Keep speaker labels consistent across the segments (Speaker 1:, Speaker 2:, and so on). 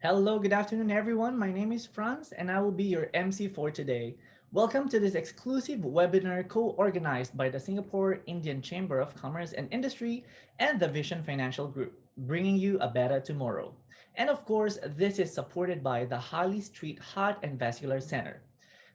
Speaker 1: Hello, good afternoon, everyone. My name is Franz, and I will be your MC for today. Welcome to this exclusive webinar co organized by the Singapore Indian Chamber of Commerce and Industry and the Vision Financial Group, bringing you a better tomorrow. And of course, this is supported by the Harley Street Heart and Vascular Center.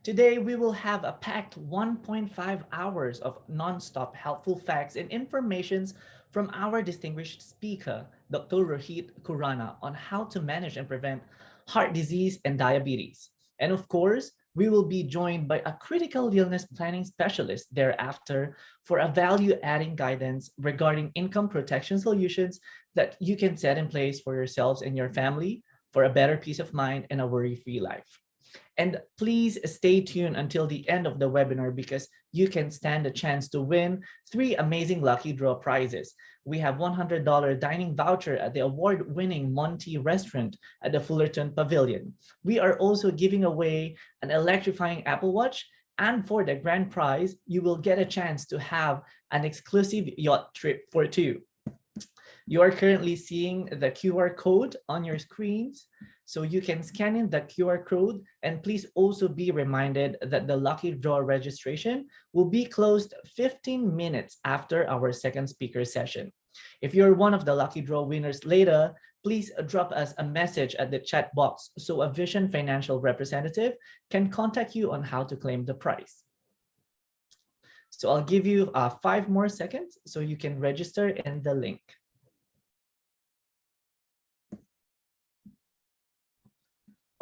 Speaker 1: Today, we will have a packed 1.5 hours of non-stop helpful facts and informations from our distinguished speaker, Dr. Rohit Kurana, on how to manage and prevent heart disease and diabetes. And of course, we will be joined by a critical illness planning specialist thereafter for a value-adding guidance regarding income protection solutions that you can set in place for yourselves and your family for a better peace of mind and a worry-free life. And please stay tuned until the end of the webinar because you can stand a chance to win three amazing lucky draw prizes. We have $100 dining voucher at the award-winning Monty restaurant at the Fullerton Pavilion. We are also giving away an electrifying Apple Watch. And for the grand prize, you will get a chance to have an exclusive yacht trip for two. You are currently seeing the QR code on your screens. So you can scan in the QR code, and please also be reminded that the lucky draw registration will be closed 15 minutes after our second speaker session. If you're one of the lucky draw winners later, please drop us a message at the chat box so a Vision Financial representative can contact you on how to claim the prize. So I'll give you 5 more seconds so you can register in the link.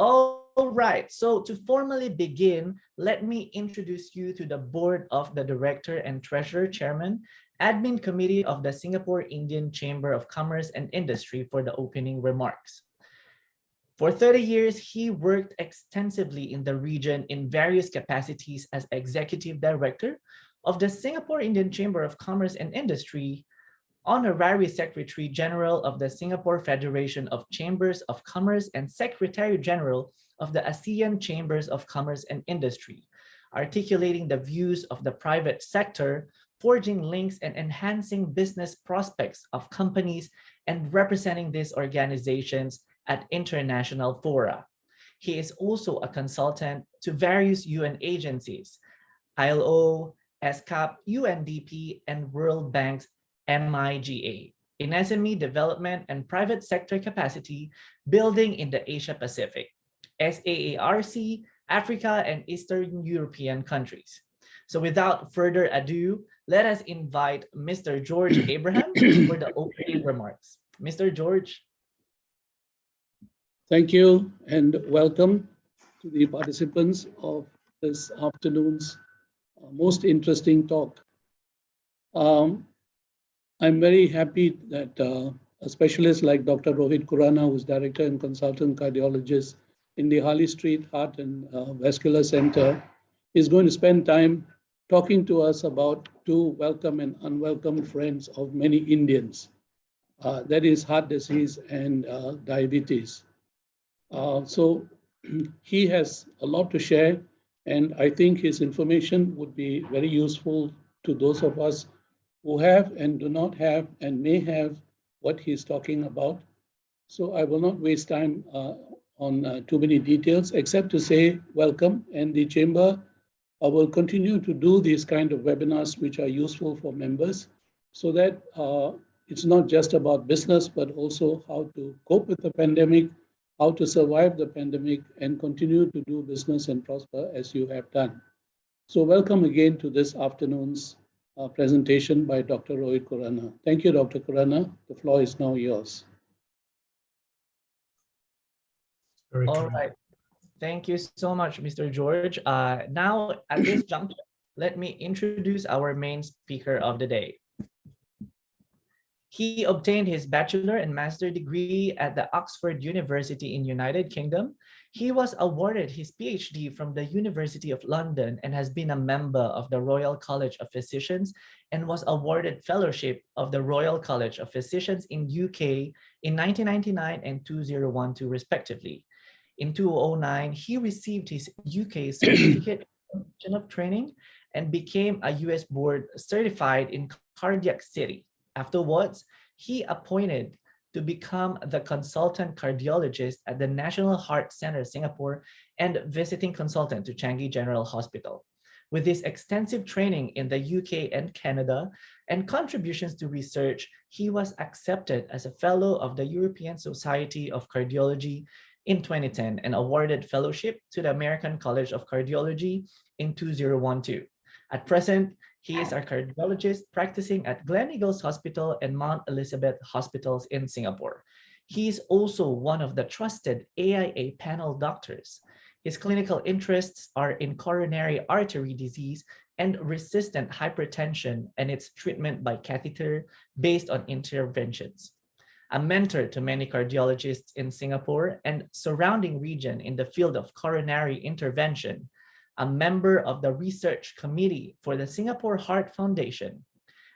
Speaker 1: All right, so to formally begin, let me introduce you to the board of the director and treasurer chairman, admin committee of the Singapore Indian Chamber of Commerce and Industry for the opening remarks. For 30 years, he worked extensively in the region in various capacities as executive director of the Singapore Indian Chamber of Commerce and Industry, Honorary Secretary General of the Singapore Federation of Chambers of Commerce and Secretary General of the ASEAN Chambers of Commerce and Industry, articulating the views of the private sector, forging links and enhancing business prospects of companies and representing these organizations at international fora. He is also a consultant to various UN agencies, ILO, ESCAP, UNDP, and World Bank's MIGA, in SME development and private sector capacity building in the Asia Pacific, SAARC, Africa, and Eastern European countries. So without further ado, let us invite Mr. George Abraham for the opening remarks. Mr. George.
Speaker 2: Thank you and welcome to the participants of this afternoon's most interesting talk. I'm very happy that a specialist like Dr. Rohit Kurana, who's director and consultant cardiologist in the Harley Street Heart and Vascular Center, is going to spend time talking to us about two welcome and unwelcome friends of many Indians. That is heart disease and diabetes. So he has a lot to share, and I think his information would be very useful to those of us who have and do not have and may have what he's talking about. So I will not waste time on too many details, except to say welcome, and the Chamber will continue to do these kind of webinars which are useful for members so that it's not just about business, but also how to cope with the pandemic, how to survive the pandemic and continue to do business and prosper as you have done. So welcome again to this afternoon's presentation by Dr. Rohit Kurana. Thank you, Dr. Kurana. The floor is now yours.
Speaker 1: All right. Thank you so much, Mr. George. Now, at this juncture, let me introduce our main speaker of the day. He obtained his bachelor and master degree at the Oxford University in United Kingdom. He was awarded his PhD from the University of London and has been a member of the Royal College of Physicians and was awarded fellowship of the Royal College of Physicians in UK in 1999 and 2012 respectively. In 2009, he received his UK certificate of training and became a US board certified in Cardiac City. Afterwards, he appointed to become the consultant cardiologist at the National Heart Center, Singapore, and visiting consultant to Changi General Hospital. With his extensive training in the UK and Canada and contributions to research, he was accepted as a fellow of the European Society of Cardiology in 2010 and awarded fellowship to the American College of Cardiology in 2012. At present, he is a cardiologist practicing at Gleneagles Hospital and Mount Elizabeth Hospitals in Singapore. He is also one of the trusted AIA panel doctors. His clinical interests are in coronary artery disease and resistant hypertension and its treatment by catheter based on interventions. A mentor to many cardiologists in Singapore and surrounding region in the field of coronary intervention, a member of the research committee for the Singapore Heart Foundation,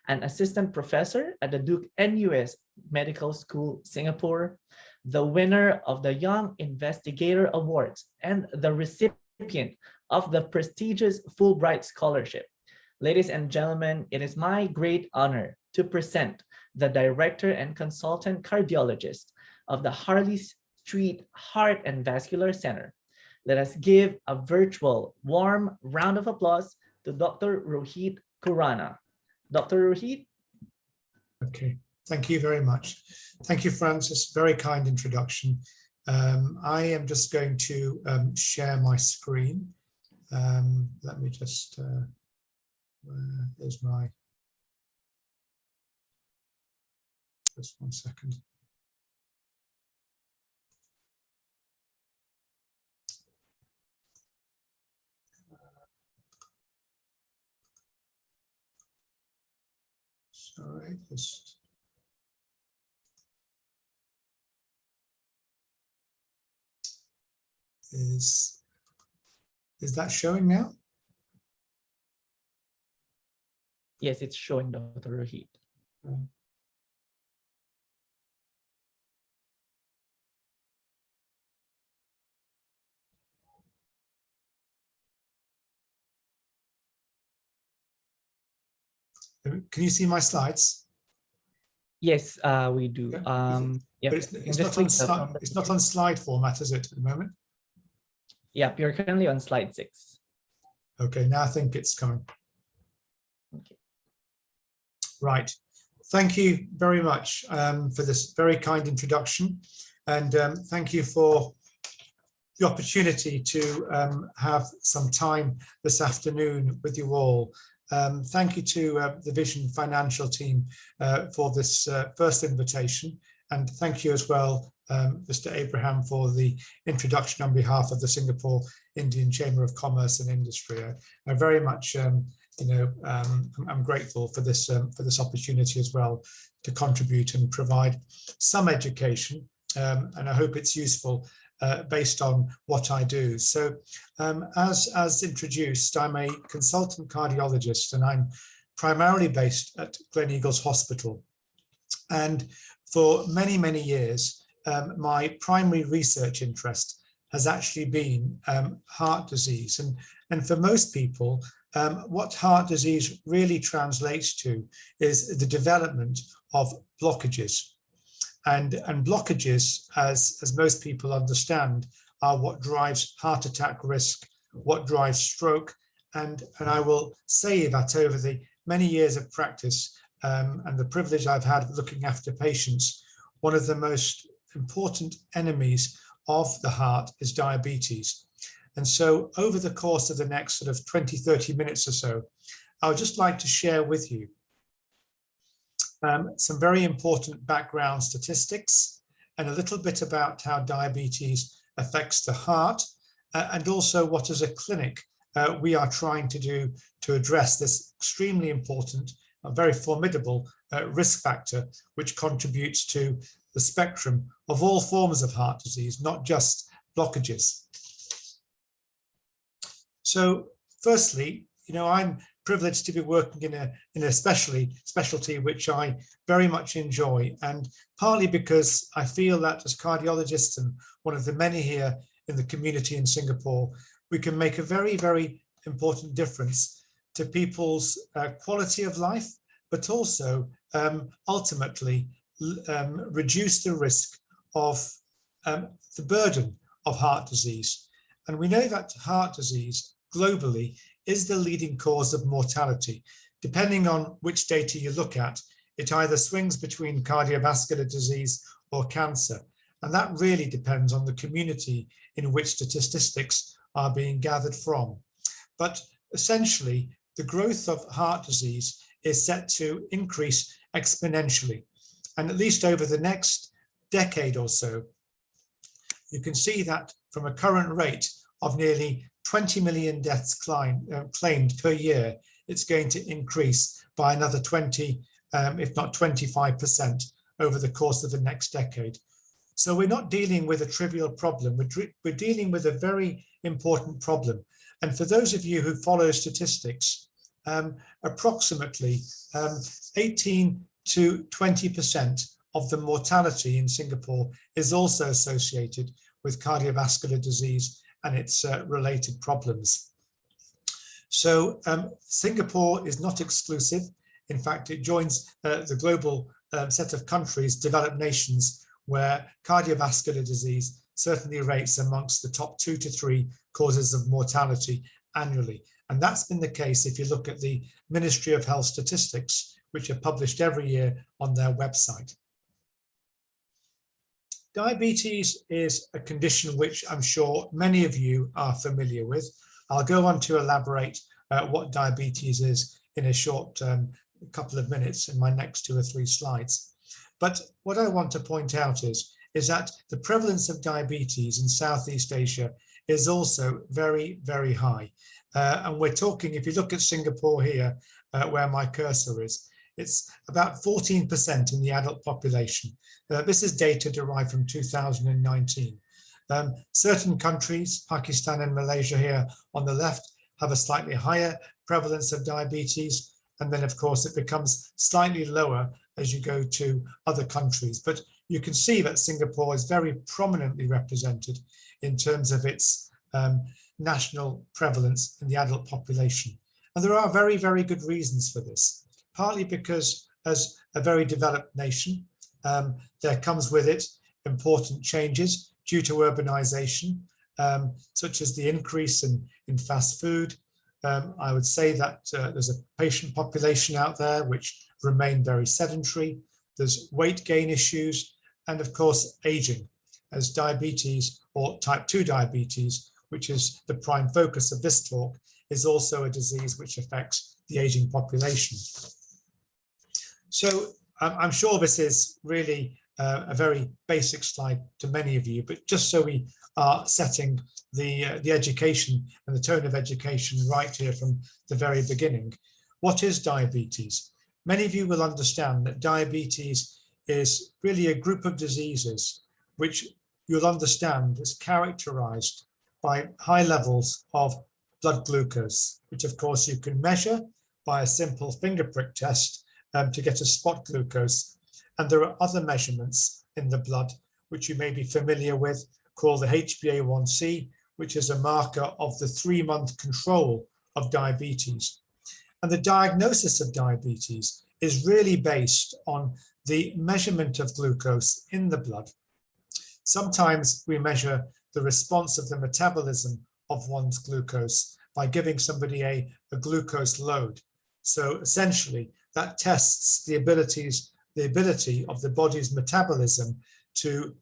Speaker 1: an assistant professor at the Duke NUS Medical School, Singapore, the winner of the Young Investigator Awards, and the recipient of the prestigious Fulbright Scholarship. Ladies and gentlemen, it is my great honor to present the Director and Consultant Cardiologist of the Harley Street Heart and Vascular Center. Let us give a virtual warm round of applause to Dr. Rohit Khurana. Dr. Rohit.
Speaker 3: Okay, thank you very much. Thank you, Francis. Very kind introduction. I am just going to share my screen. Let me just, here's my, just 1 second. Sorry, just. Is that showing now?
Speaker 1: Yes, it's showing, Dr. Rohit.
Speaker 3: Can you see my slides?
Speaker 1: Yes, we do.
Speaker 3: Yeah. But it's not on slide format, is it, at the moment?
Speaker 1: Yep, you're currently on slide 6.
Speaker 3: Okay, now I think it's coming.
Speaker 1: Okay.
Speaker 3: Right. Thank you very much for this very kind introduction. And thank you for the opportunity to have some time this afternoon with you all. Thank you to the Vision Financial team for this first invitation. And thank you as well, Mr. Abraham, for the introduction on behalf of the Singapore Indian Chamber of Commerce and Industry. I very much, I'm grateful for this opportunity as well to contribute and provide some education, and I hope it's useful based on what I do. So as introduced, I'm a consultant cardiologist and I'm primarily based at Gleneagles Hospital. And for many, many years, my primary research interest has actually been heart disease. And for most people, what heart disease really translates to is the development of blockages. And blockages, as most people understand, are what drives heart attack risk, what drives stroke. And I will say that over the many years of practice and the privilege I've had of looking after patients, one of the most important enemies of the heart is diabetes. And so over the course of the next sort of 20, 30 minutes or so, I would just like to share with you some very important background statistics and a little bit about how diabetes affects the heart, and also what as a clinic we are trying to do to address this extremely important, very formidable risk factor, which contributes to the spectrum of all forms of heart disease, not just blockages. So firstly, I'm privileged to be working in a specialty which I very much enjoy, and partly because I feel that as cardiologists and one of the many here in the community in Singapore, we can make a very, very important difference to people's quality of life, but also ultimately reduce the risk of the burden of heart disease. And we know that heart disease globally is the leading cause of mortality. Depending on which data you look at, it either swings between cardiovascular disease or cancer. And that really depends on the community in which statistics are being gathered from. But essentially, the growth of heart disease is set to increase exponentially. And at least over the next decade or so, you can see that from a current rate of nearly 20 million deaths claimed per year, it's going to increase by another 20, if not 25% over the course of the next decade. So we're not dealing with a trivial problem, we're dealing with a very important problem. And for those of you who follow statistics, approximately 18 to 20% of the mortality in Singapore is also associated with cardiovascular disease and its related problems. So Singapore is not exclusive. In fact, it joins the global set of countries, developed nations, where cardiovascular disease certainly rates amongst the top 2 to 3 causes of mortality annually. And that's been the case if you look at the Ministry of Health statistics, which are published every year on their website. Diabetes is a condition which I'm sure many of you are familiar with. I'll go on to elaborate what diabetes is in a short couple of minutes in my next 2 or 3 slides. But what I want to point out is that the prevalence of diabetes in Southeast Asia is also very, very high. And we're talking, if you look at Singapore here, where my cursor is, it's about 14% in the adult population. This is data derived from 2019. Certain countries, Pakistan and Malaysia here on the left, have a slightly higher prevalence of diabetes. And then, of course, it becomes slightly lower as you go to other countries. But you can see that Singapore is very prominently represented in terms of its national prevalence in the adult population. And there are very, very good reasons for this, partly because as a very developed nation, there comes with it important changes due to urbanization, such as the increase in fast food. I would say that there's a patient population out there which remain very sedentary. There's weight gain issues, and of course, aging, as diabetes or type 2 diabetes, which is the prime focus of this talk, is also a disease which affects the aging population. So I'm sure this is really a very basic slide to many of you, but just so we are setting the education and the tone of education right here from the very beginning. What is diabetes? Many of you will understand that diabetes is really a group of diseases which you'll understand is characterized by high levels of blood glucose, which of course you can measure by a simple finger prick test to get a spot glucose. And there are other measurements in the blood which you may be familiar with, called the HbA1c, which is a marker of the 3-month control of diabetes. And the diagnosis of diabetes is really based on the measurement of glucose in the blood. Sometimes we measure the response of the metabolism of one's glucose by giving somebody a glucose load. So essentially, that tests the ability of the body's metabolism to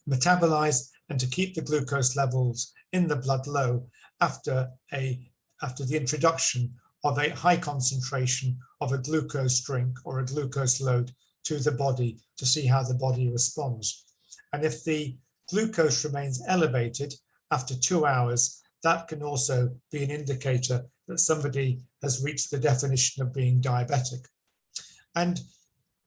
Speaker 3: metabolize and to keep the glucose levels in the blood low after the introduction of a high concentration of a glucose drink or a glucose load to the body to see how the body responds. And if the glucose remains elevated after 2 hours, that can also be an indicator that somebody has reached the definition of being diabetic. And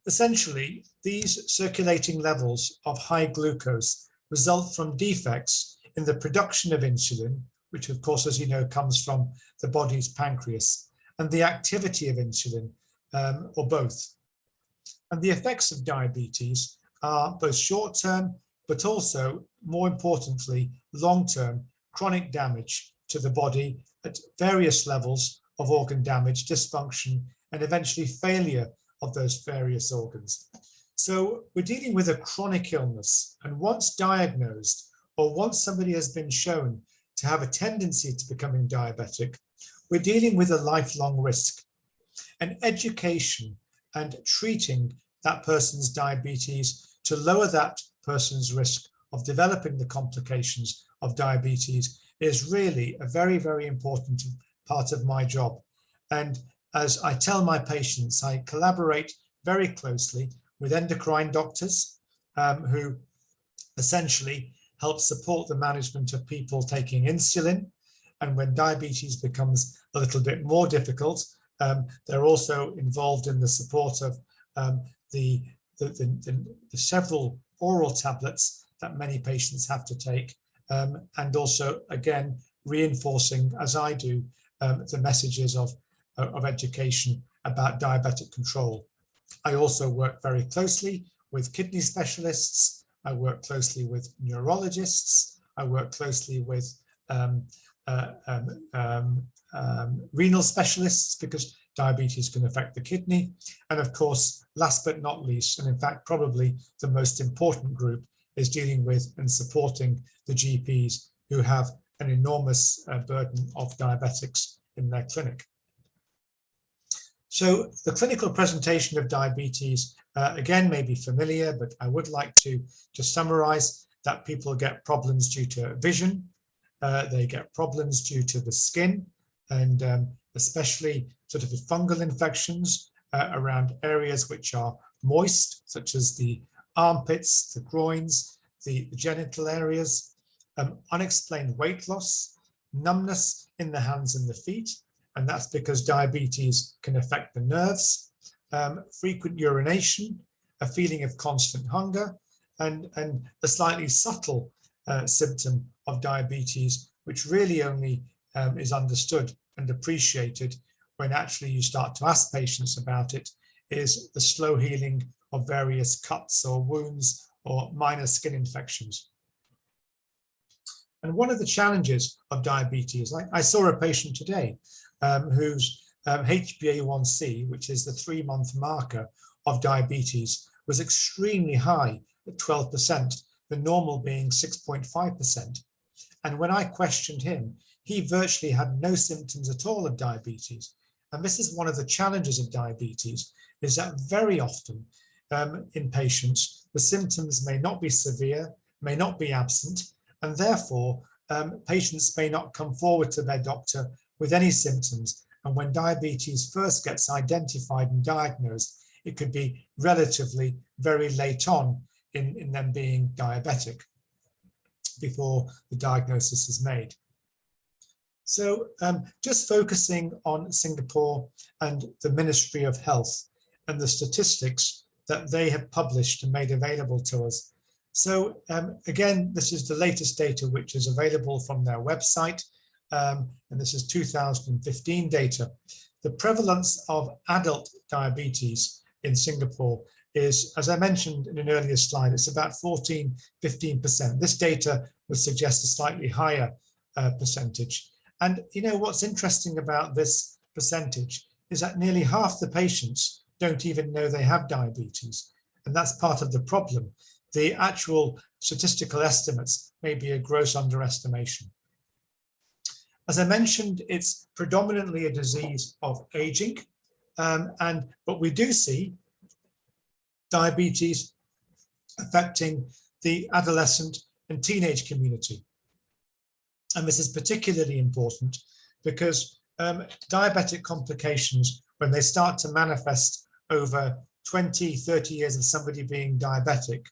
Speaker 3: essentially, these circulating levels of high glucose result from defects in the production of insulin, which of course, as you know, comes from the body's pancreas, and the activity of insulin, or both. And the effects of diabetes are both short-term, but also, more importantly, long-term chronic damage to the body at various levels of organ damage, dysfunction, and eventually failure of those various organs. So we're dealing with a chronic illness, and once diagnosed, or once somebody has been shown to have a tendency to becoming diabetic, we're dealing with a lifelong risk. And education and treating that person's diabetes to lower that person's risk of developing the complications of diabetes is really a very, very important part of my job. And as I tell my patients, I collaborate very closely with endocrine doctors who essentially help support the management of people taking insulin. And when diabetes becomes a little bit more difficult, they're also involved in the support of the several oral tablets that many patients have to take, and also, again, reinforcing, as I do, the messages of education about diabetic control. I also work very closely with kidney specialists. I work closely with neurologists. I work closely with renal specialists, because diabetes can affect the kidney. And of course, last but not least, and in fact, probably the most important group, is dealing with and supporting the GPs who have an enormous burden of diabetics in their clinic. So the clinical presentation of diabetes, again, may be familiar, but I would like to just summarize that people get problems due to vision, they get problems due to the skin, and especially sort of fungal infections around areas which are moist, such as the armpits, the groins, the genital areas, unexplained weight loss, numbness in the hands and the feet, and that's because diabetes can affect the nerves, frequent urination, a feeling of constant hunger, and a slightly subtle symptom of diabetes, which really only is understood and appreciated when actually you start to ask patients about it, is the slow healing of various cuts or wounds or minor skin infections. And one of the challenges of diabetes, like I saw a patient today whose HbA1c, which is the 3-month marker of diabetes, was extremely high at 12%, the normal being 6.5%. And when I questioned him, he virtually had no symptoms at all of diabetes. And this is one of the challenges of diabetes, is that very often in patients, the symptoms may not be severe, may not be absent, and therefore patients may not come forward to their doctor with any symptoms. And when diabetes first gets identified and diagnosed, it could be relatively very late on in them being diabetic before the diagnosis is made. So just focusing on Singapore and the Ministry of Health and the statistics that they have published and made available to us. So again, this is the latest data which is available from their website, and this is 2015 data. The prevalence of adult diabetes in Singapore is, as I mentioned in an earlier slide, it's about 14–15%. This data would suggest a slightly higher percentage. And you know what's interesting about this percentage is that nearly half the patients don't even know they have diabetes. And that's part of the problem. The actual statistical estimates may be a gross underestimation. As I mentioned, it's predominantly a disease of aging, but we do see diabetes affecting the adolescent and teenage community. And this is particularly important because diabetic complications, when they start to manifest over 20–30 years of somebody being diabetic,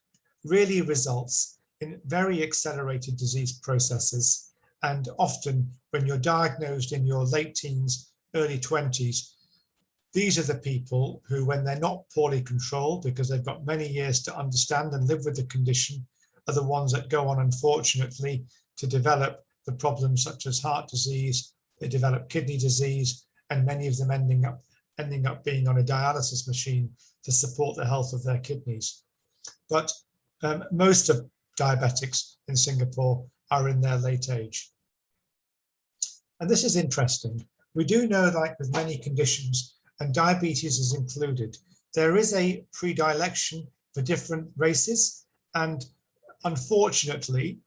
Speaker 3: really results in very accelerated disease processes. And often when you're diagnosed in your late teens, early 20s, these are the people who, when they're not poorly controlled, because they've got many years to understand and live with the condition, are the ones that go on, unfortunately, to develop the problems such as heart disease, they develop kidney disease, and many of them ending up being on a dialysis machine to support the health of their kidneys. But most of diabetics in Singapore are in their late age. And this is interesting. We do know, like with many conditions, and diabetes is included, there is a predilection for different races. And unfortunately,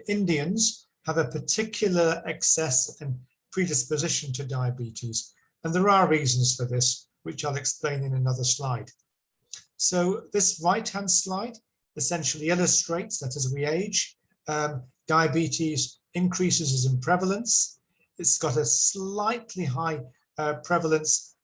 Speaker 3: Indians have a particular excess and predisposition to diabetes. And there are reasons for this, which I'll explain in another slide. So this right-hand slide essentially illustrates that as we age, diabetes increases in prevalence. It's got a slightly high prevalence,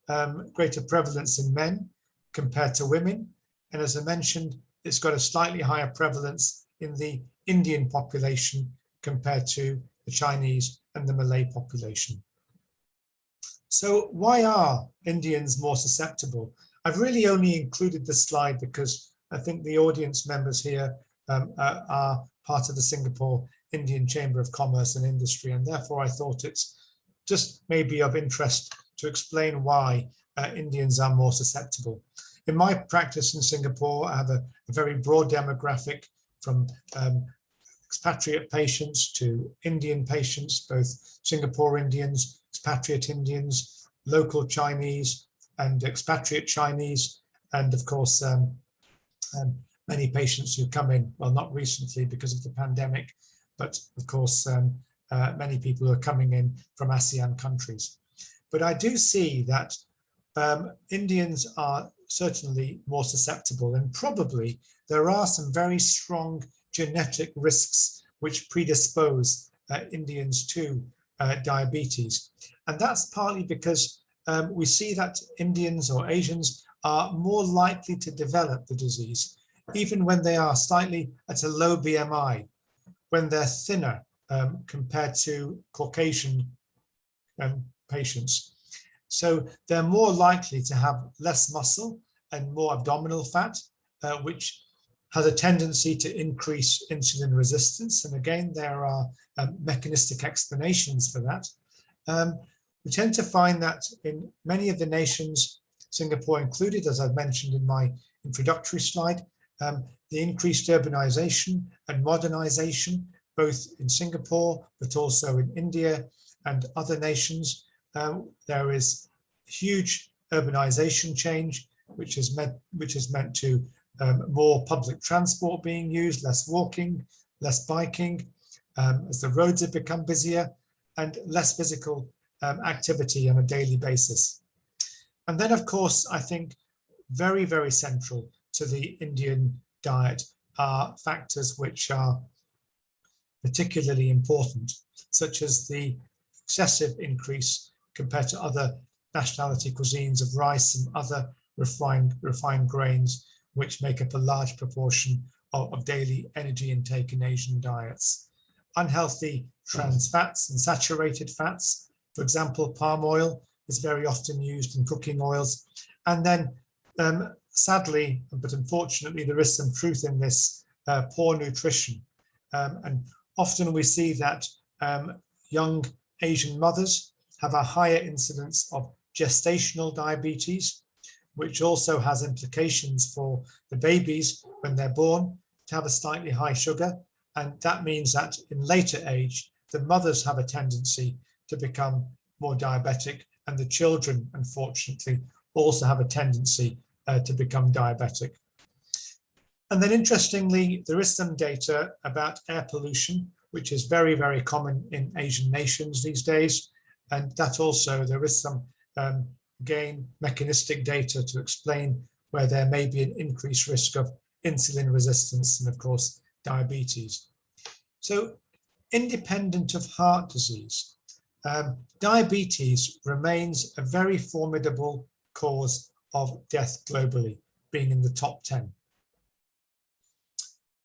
Speaker 3: greater prevalence in men compared to women. And as I mentioned, it's got a slightly higher prevalence in the Indian population compared to the Chinese and the Malay population. So why are Indians more susceptible? I've really only included this slide because I think the audience members here are part of the Singapore Indian Chamber of Commerce and Industry, and therefore I thought it's just maybe of interest to explain why Indians are more susceptible. In my practice in Singapore, I have a very broad demographic from expatriate patients to Indian patients, both Singapore Indians, expatriate Indians, local Chinese and expatriate Chinese, and of course many patients who come in, well, not recently because of the pandemic, but of course many people who are coming in from ASEAN countries. But I do see that Indians are certainly more susceptible, and probably there are some very strong genetic risks which predispose Indians to diabetes. And that's partly because we see that Indians or Asians are more likely to develop the disease, even when they are slightly at a low BMI, when they're thinner compared to Caucasian patients. So they're more likely to have less muscle and more abdominal fat, which has a tendency to increase insulin resistance. And again, there are mechanistic explanations for that. We tend to find that in many of the nations, Singapore included, as I've mentioned in my introductory slide, the increased urbanization and modernization, both in Singapore, but also in India and other nations. There is huge urbanization change, which is meant to more public transport being used, less walking, less biking, as the roads have become busier, and less physical activity on a daily basis. And then, of course, I think very, very central to the Indian diet are factors which are particularly important, such as the excessive increase compared to other nationality cuisines of rice and other refined grains, which make up a large proportion of daily energy intake in Asian diets. Unhealthy trans fats and saturated fats, for example, palm oil is very often used in cooking oils. And then sadly, but unfortunately, there is some truth in this, poor nutrition. And often we see that young Asian mothers have a higher incidence of gestational diabetes, which also has implications for the babies when they're born to have a slightly high sugar. And that means that in later age, the mothers have a tendency to become more diabetic, and the children, unfortunately, also have a tendency to become diabetic. And then interestingly, there is some data about air pollution, which is very, very common in Asian nations these days. And that also, there is some, again, mechanistic data to explain where there may be an increased risk of insulin resistance and, of course, diabetes. So independent of heart disease, diabetes remains a very formidable cause of death globally, being in the top 10.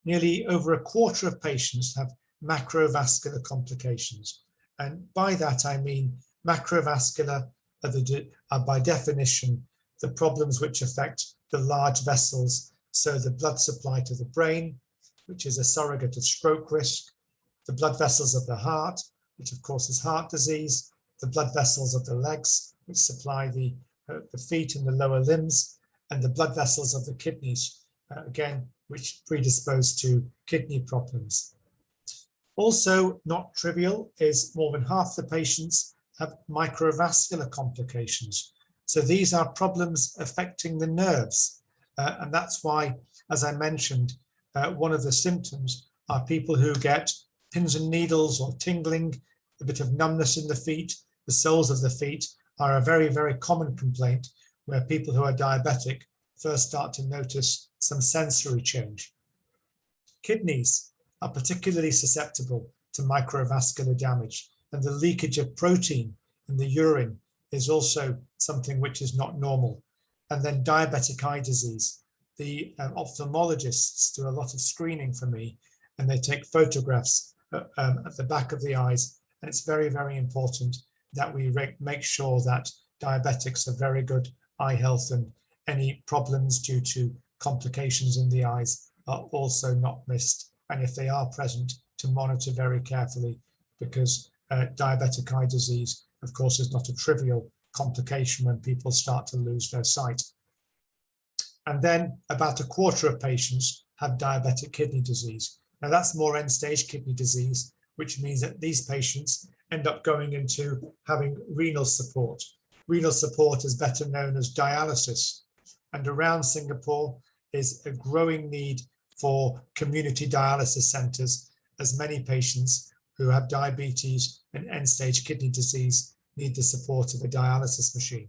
Speaker 3: Nearly over a quarter of patients have macrovascular complications. And by that, I mean macrovascular are by definition the problems which affect the large vessels. So the blood supply to the brain, which is a surrogate of stroke risk, the blood vessels of the heart, which of course is heart disease, the blood vessels of the legs, which supply the feet and the lower limbs, and the blood vessels of the kidneys, again, which predispose to kidney problems. Also not trivial is more than half the patients have microvascular complications. So these are problems affecting the nerves, And that's why, as I mentioned, one of the symptoms are people who get pins and needles or tingling, a bit of numbness in the feet. The soles of the feet are a very, very common complaint where people who are diabetic first start to notice some sensory change. Kidneys are particularly susceptible to microvascular damage, and the leakage of protein in the urine is also something which is not normal. And then diabetic eye disease. The ophthalmologists do a lot of screening for me, and they take photographs at the back of the eyes. And it's very, very important that we make sure that diabetics have very good eye health, and any problems due to complications in the eyes are also not missed. And if they are present, to monitor very carefully, because diabetic eye disease, of course, is not a trivial complication when people start to lose their sight. And then about a quarter of patients have diabetic kidney disease. Now that's more end-stage kidney disease, which means that these patients end up going into having renal support. Renal support is better known as dialysis. And around Singapore is a growing need for community dialysis centres, as many patients who have diabetes and end-stage kidney disease need the support of a dialysis machine.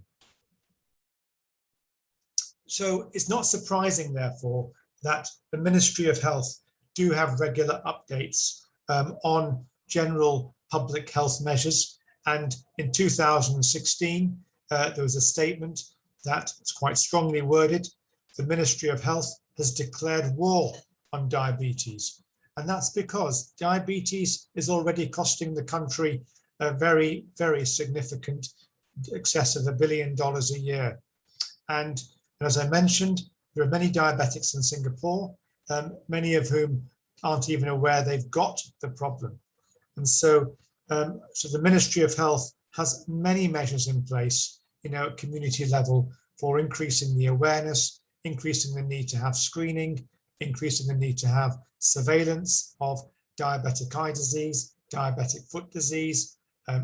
Speaker 3: So it's not surprising, therefore, that the Ministry of Health do have regular updates on general public health measures. And in 2016, there was a statement that is quite strongly worded. The Ministry of Health has declared war on diabetes. And that's because diabetes is already costing the country a very, very significant excess of $1 billion a year. And as I mentioned, there are many diabetics in Singapore, many of whom aren't even aware they've got the problem. And so, the Ministry of Health has many measures in place, at community level, for increasing the awareness, increasing the need to have screening, increasing the need to have surveillance of diabetic eye disease, diabetic foot disease,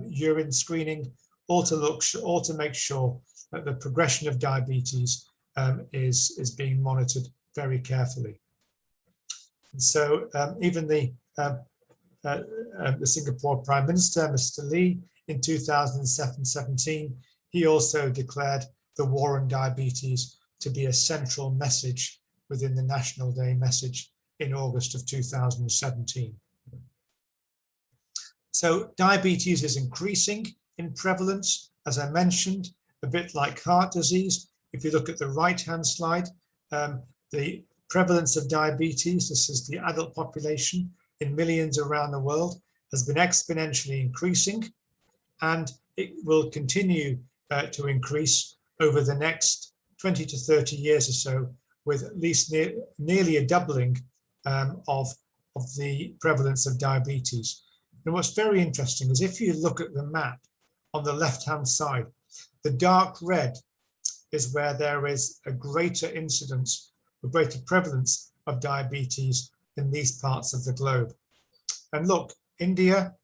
Speaker 3: urine screening, all to make sure that the progression of diabetes is being monitored very carefully. And so even the Singapore Prime Minister, Mr. Lee, in 2017, he also declared the war on diabetes to be a central message within the National Day message in August of 2017. So diabetes is increasing in prevalence, as I mentioned, a bit like heart disease. If you look at the right-hand slide, the prevalence of diabetes, this is the adult population in millions around the world, has been exponentially increasing, and it will continue to increase over the next 20 to 30 years or so, with at least nearly a doubling of the prevalence of diabetes. And what's very interesting is if you look at the map on the left-hand side, the dark red is where there is a greater incidence, a greater prevalence of diabetes in these parts of the globe. And look, India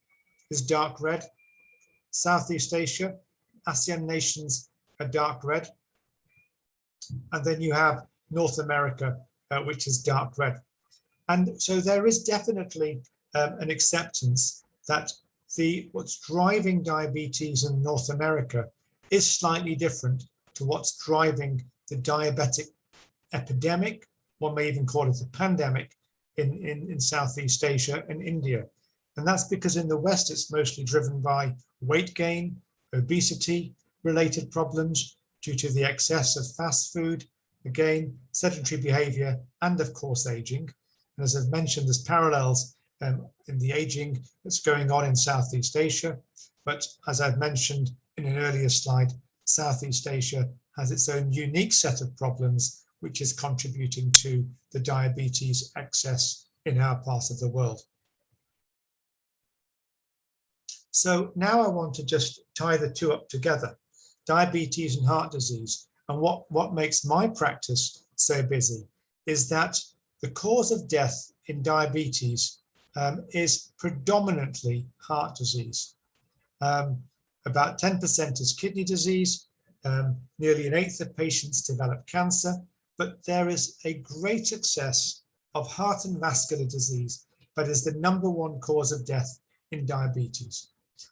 Speaker 3: is dark red, Southeast Asia, ASEAN nations are dark red, and then you have North America, which is dark red. And so there is definitely an acceptance that what's driving diabetes in North America is slightly different to what's driving the diabetic epidemic, one may even call it a pandemic, in Southeast Asia and India. And that's because in the West, it's mostly driven by weight gain, obesity related problems due to the excess of fast food, again, sedentary behavior, and of course, aging. And as I've mentioned, there's parallels in the aging that's going on in Southeast Asia. But as I've mentioned in an earlier slide, Southeast Asia has its own unique set of problems, which is contributing to the diabetes excess in our part of the world. So now I want to just tie the two up together, diabetes and heart disease. And what makes my practice so busy is that the cause of death in diabetes is predominantly heart disease. About 10% is kidney disease, nearly an eighth of patients develop cancer, but there is a great excess of heart and vascular disease that is the #1 cause of death in diabetes.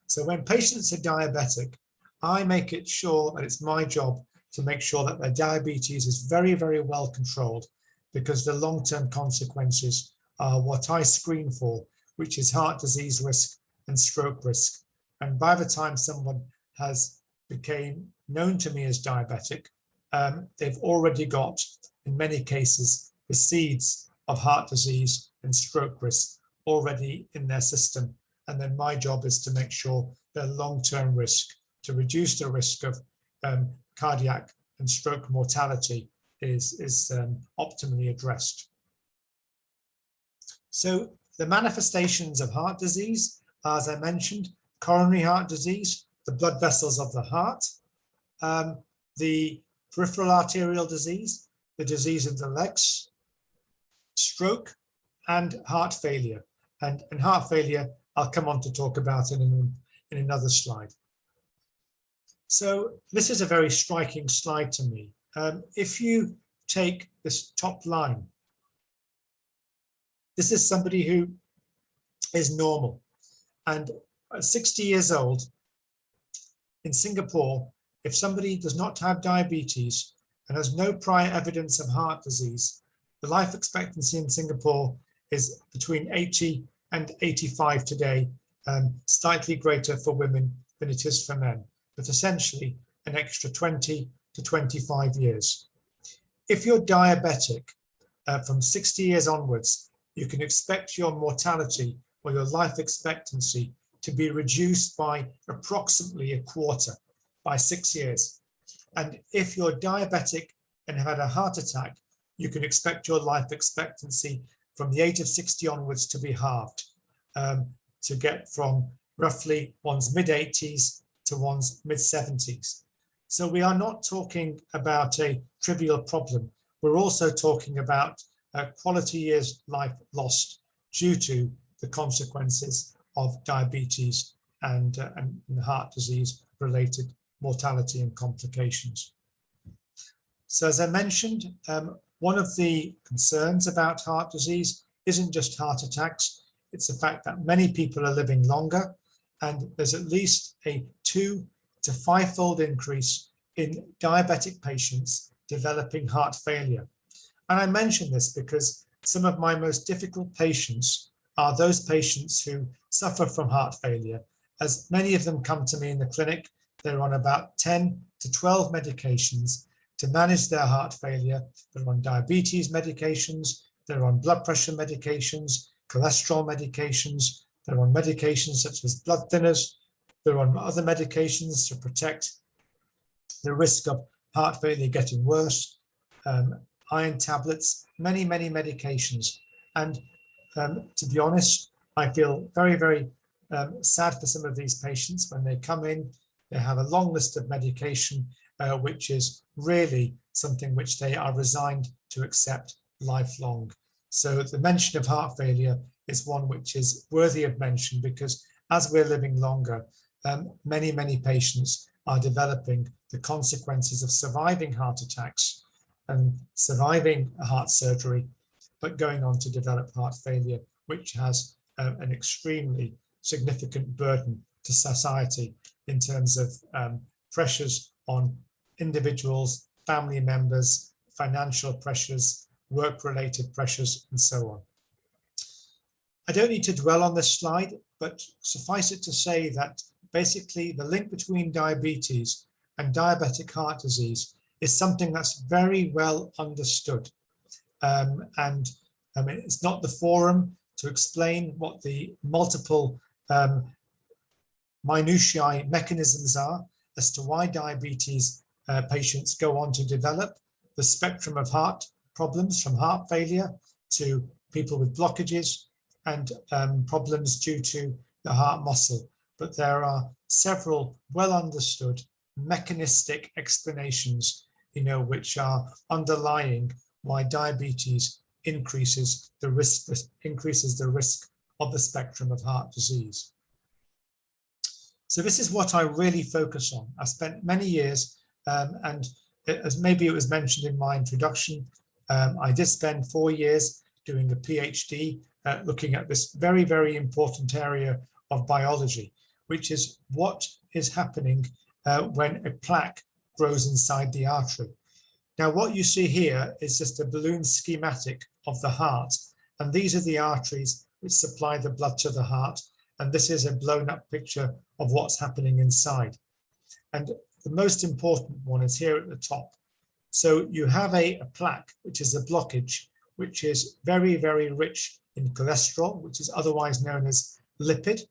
Speaker 3: So when patients are diabetic, I make it sure that it's my job to make sure that their diabetes is very, very well controlled, because the long-term consequences are what I screen for, which is heart disease risk and stroke risk. And by the time someone has became known to me as diabetic, they've already got, in many cases, the seeds of heart disease and stroke risk already in their system. And then my job is to make sure their long-term risk, to reduce the risk of cardiac and stroke mortality, is optimally addressed. So the manifestations of heart disease, as I mentioned, coronary heart disease, the blood vessels of the heart, the peripheral arterial disease, the disease of the legs, stroke, and heart failure. And heart failure, I'll come on to talk about in another slide. So this is a very striking slide to me. If you take this top line, this is somebody who is normal, and at 60 years old in Singapore, if somebody does not have diabetes and has no prior evidence of heart disease, the life expectancy in Singapore is between 80 and 85 today, slightly greater for women than it is for men, but essentially an extra 20 to 25 years. If you're diabetic from 60 years onwards, you can expect your mortality or your life expectancy to be reduced by approximately a quarter by 6 years. And if you're diabetic and have had a heart attack, you can expect your life expectancy from the age of 60 onwards to be halved, to get from roughly one's mid-80s to one's mid-70s. So we are not talking about a trivial problem. We're also talking about quality years life lost due to the consequences of diabetes and heart disease related mortality and complications. So as I mentioned, one of the concerns about heart disease isn't just heart attacks, it's the fact that many people are living longer, and there's at least a 2 to 5-fold increase in diabetic patients developing heart failure. And I mention this because some of my most difficult patients are those patients who suffer from heart failure, as many of them come to me in the clinic. They're on about 10 to 12 medications to manage their heart failure. They're on diabetes medications, they're on blood pressure medications, cholesterol medications, they're on medications such as blood thinners, they're on other medications to protect the risk of heart failure getting worse, iron tablets, many, many medications. And to be honest, I feel very, very sad for some of these patients when they come in. They have a long list of medication, which is really something which they are resigned to accept lifelong. So the mention of heart failure is one which is worthy of mention, because as we're living longer, many, many patients are developing the consequences of surviving heart attacks and surviving a heart surgery, but going on to develop heart failure, which has an extremely significant burden to society in terms of pressures on individuals, family members, financial pressures, work-related pressures, and so on. I don't need to dwell on this slide, but suffice it to say that basically the link between diabetes and diabetic heart disease is something that's very well understood. And I mean, it's not the forum to explain what the multiple minutiae mechanisms are as to why diabetes patients go on to develop the spectrum of heart problems, from heart failure to people with blockages and problems due to the heart muscle. But there are several well understood mechanistic explanations, which are underlying why diabetes increases the risk of the spectrum of heart disease. So this is what I really focus on. I spent many years, and as maybe it was mentioned in my introduction, I did spend 4 years doing a PhD looking at this very, very important area of biology, which is what is happening when a plaque grows inside the artery. Now, what you see here is just a balloon schematic of the heart, and these are the arteries which supply the blood to the heart, and this is a blown up picture of what's happening inside. And the most important one is here at the top. So you have a plaque, which is a blockage, which is very, very rich in cholesterol, which is otherwise known as lipid.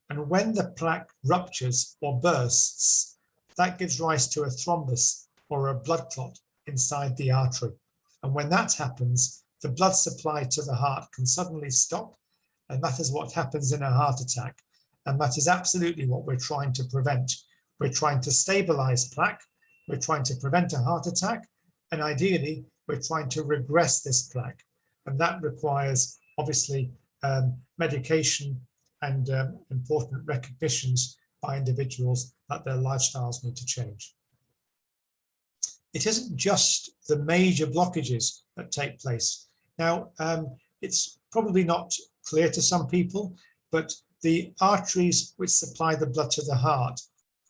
Speaker 3: And when the plaque ruptures or bursts, that gives rise to a thrombus or a blood clot inside the artery. And when that happens, the blood supply to the heart can suddenly stop. And that is what happens in a heart attack. And that is absolutely what we're trying to prevent. We're trying to stabilize plaque. We're trying to prevent a heart attack. And ideally, we're trying to regress this plaque. And that requires, obviously, medication and important recognitions by individuals that their lifestyles need to change. It isn't just the major blockages that take place. Now, it's probably not clear to some people, but the arteries which supply the blood to the heart,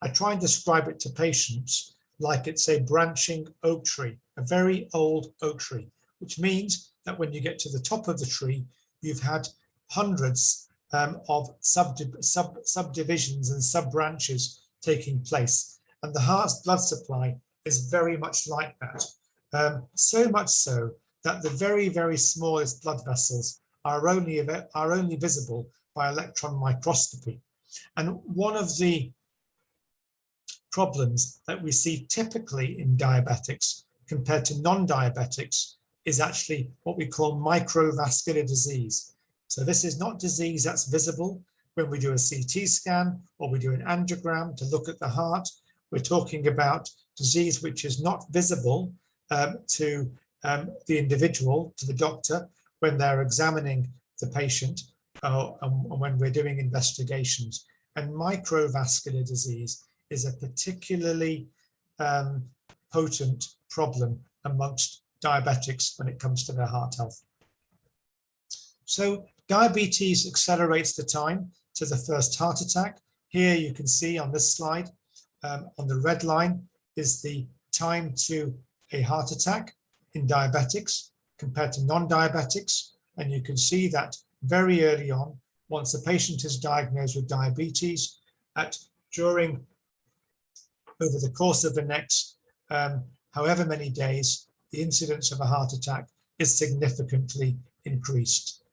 Speaker 3: I try and describe it to patients like it's a branching oak tree, a very old oak tree, which means that when you get to the top of the tree, you've had hundreds of subdivisions and sub-branches taking place. And the heart's blood supply is very much like that. So much so that the very, very smallest blood vessels are only visible by electron microscopy. And one of the problems that we see typically in diabetics compared to non-diabetics is actually what we call microvascular disease. So this is not disease that's visible when we do a CT scan or we do an angiogram to look at the heart. We're talking about disease which is not visible to the individual, to the doctor, when they're examining the patient and when we're doing investigations. And microvascular disease is a particularly potent problem amongst diabetics when it comes to their heart health. So diabetes accelerates the time to the first heart attack. Here you can see on this slide, on the red line is the time to a heart attack in diabetics compared to non-diabetics. And you can see that very early on, once a patient is diagnosed with diabetes, over the course of the next however many days, the incidence of a heart attack is significantly increased.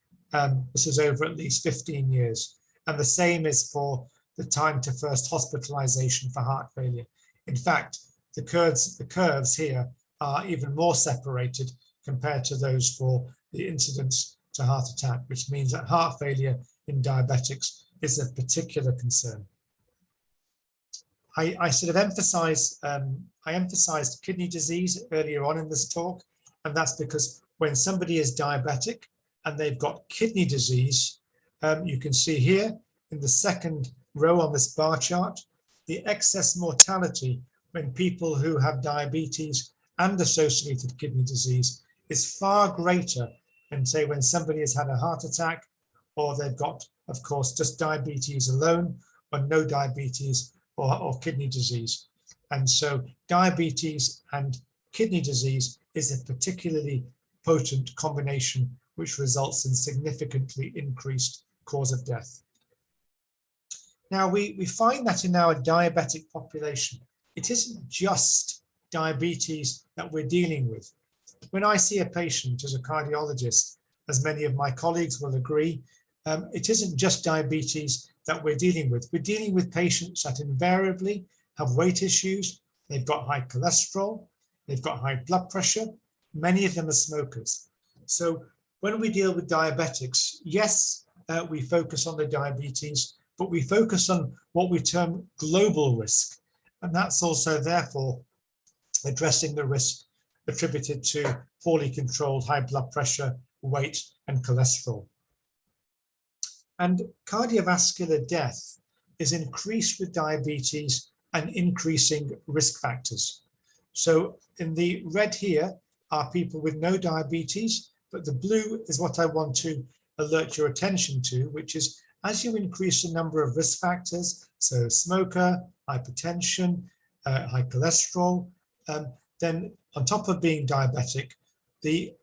Speaker 3: This is over at least 15 years. And the same is for the time to first hospitalization for heart failure. In fact, the curves here are even more separated compared to those for the incidence to heart attack, which means that heart failure in diabetics is a particular concern. I sort of emphasized kidney disease earlier on in this talk, and that's because when somebody is diabetic and they've got kidney disease, you can see here in the second row on this bar chart, the excess mortality when people who have diabetes and associated kidney disease is far greater than, say, when somebody has had a heart attack or they've got, of course, just diabetes alone or no diabetes or kidney disease. And so diabetes and kidney disease is a particularly potent combination which results in significantly increased cause of death. Now, we find that in our diabetic population, it isn't just diabetes that we're dealing with. When I see a patient as a cardiologist, as many of my colleagues will agree, it isn't just diabetes that we're dealing with. We're dealing with patients that invariably have weight issues, they've got high cholesterol, they've got high blood pressure, many of them are smokers. So when we deal with diabetics, yes, we focus on the diabetes, but we focus on what we term global risk. And that's also therefore addressing the risk attributed to poorly controlled high blood pressure, weight, and cholesterol. And cardiovascular death is increased with diabetes and increasing risk factors. So in the red here, are people with no diabetes, but the blue is what I want to alert your attention to, which is as you increase the number of risk factors, so smoker, hypertension, high cholesterol, then on top of being diabetic, the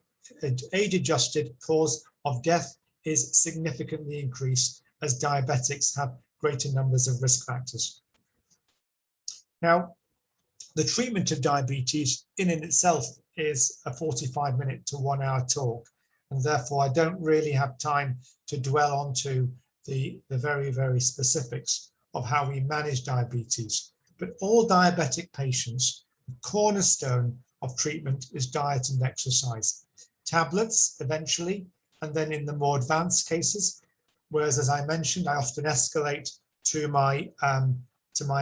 Speaker 3: age-adjusted cause of death is significantly increased as diabetics have greater numbers of risk factors. Now, the treatment of diabetes in itself is a 45-minute to 1 hour talk, and therefore I don't really have time to dwell onto the very, very specifics of how we manage diabetes. But all diabetic patients, the cornerstone of treatment is diet and exercise. Tablets eventually, and then in the more advanced cases, whereas as I mentioned, I often escalate to my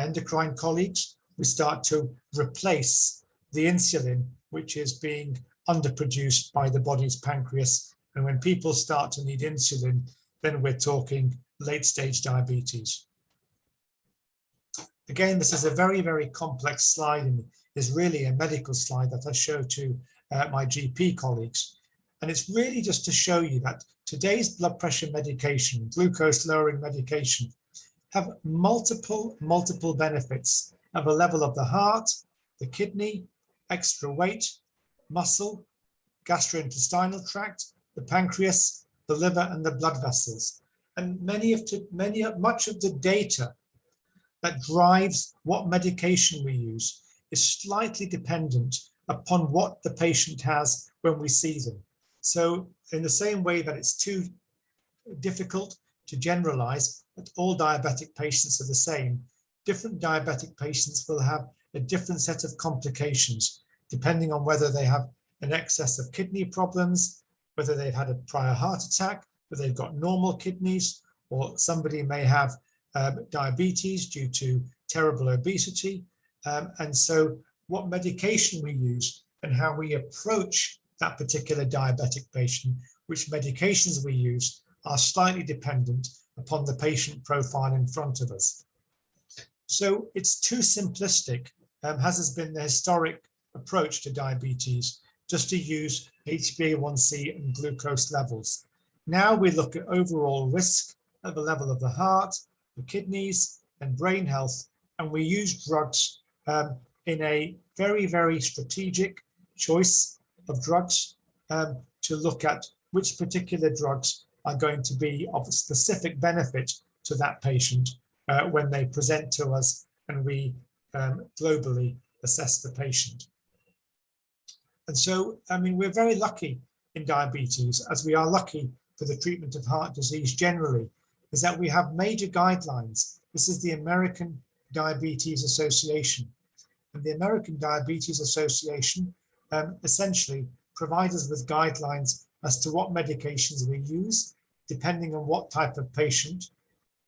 Speaker 3: endocrine colleagues, we start to replace the insulin, which is being underproduced by the body's pancreas. And when people start to need insulin, then we're talking late stage diabetes. Again, this is a very, very complex slide and is really a medical slide that I show to my GP colleagues. And it's really just to show you that today's blood pressure medication, glucose lowering medication, have multiple benefits at the level of the heart, the kidney, extra weight, muscle, gastrointestinal tract, the pancreas, the liver, and the blood vessels. And much of the data that drives what medication we use is slightly dependent upon what the patient has when we see them. So in the same way that it's too difficult to generalize that all diabetic patients are the same, different diabetic patients will have a different set of complications depending on whether they have an excess of kidney problems, whether they've had a prior heart attack, whether they've got normal kidneys, or somebody may have diabetes due to terrible obesity. And so what medication we use and how we approach that particular diabetic patient, which medications we use, are slightly dependent upon the patient profile in front of us. So it's too simplistic, as has been the historic approach to diabetes, just to use HbA1c and glucose levels. Now we look at overall risk at the level of the heart, the kidneys, and brain health, and we use drugs in a very, very strategic choice of drugs to look at which particular drugs are going to be of a specific benefit to that patient when they present to us and we globally assess the patient. And so, I mean, we're very lucky in diabetes, as we are lucky for the treatment of heart disease generally, is that we have major guidelines. This is the American Diabetes Association. And the American Diabetes Association essentially provides us with guidelines as to what medications we use, depending on what type of patient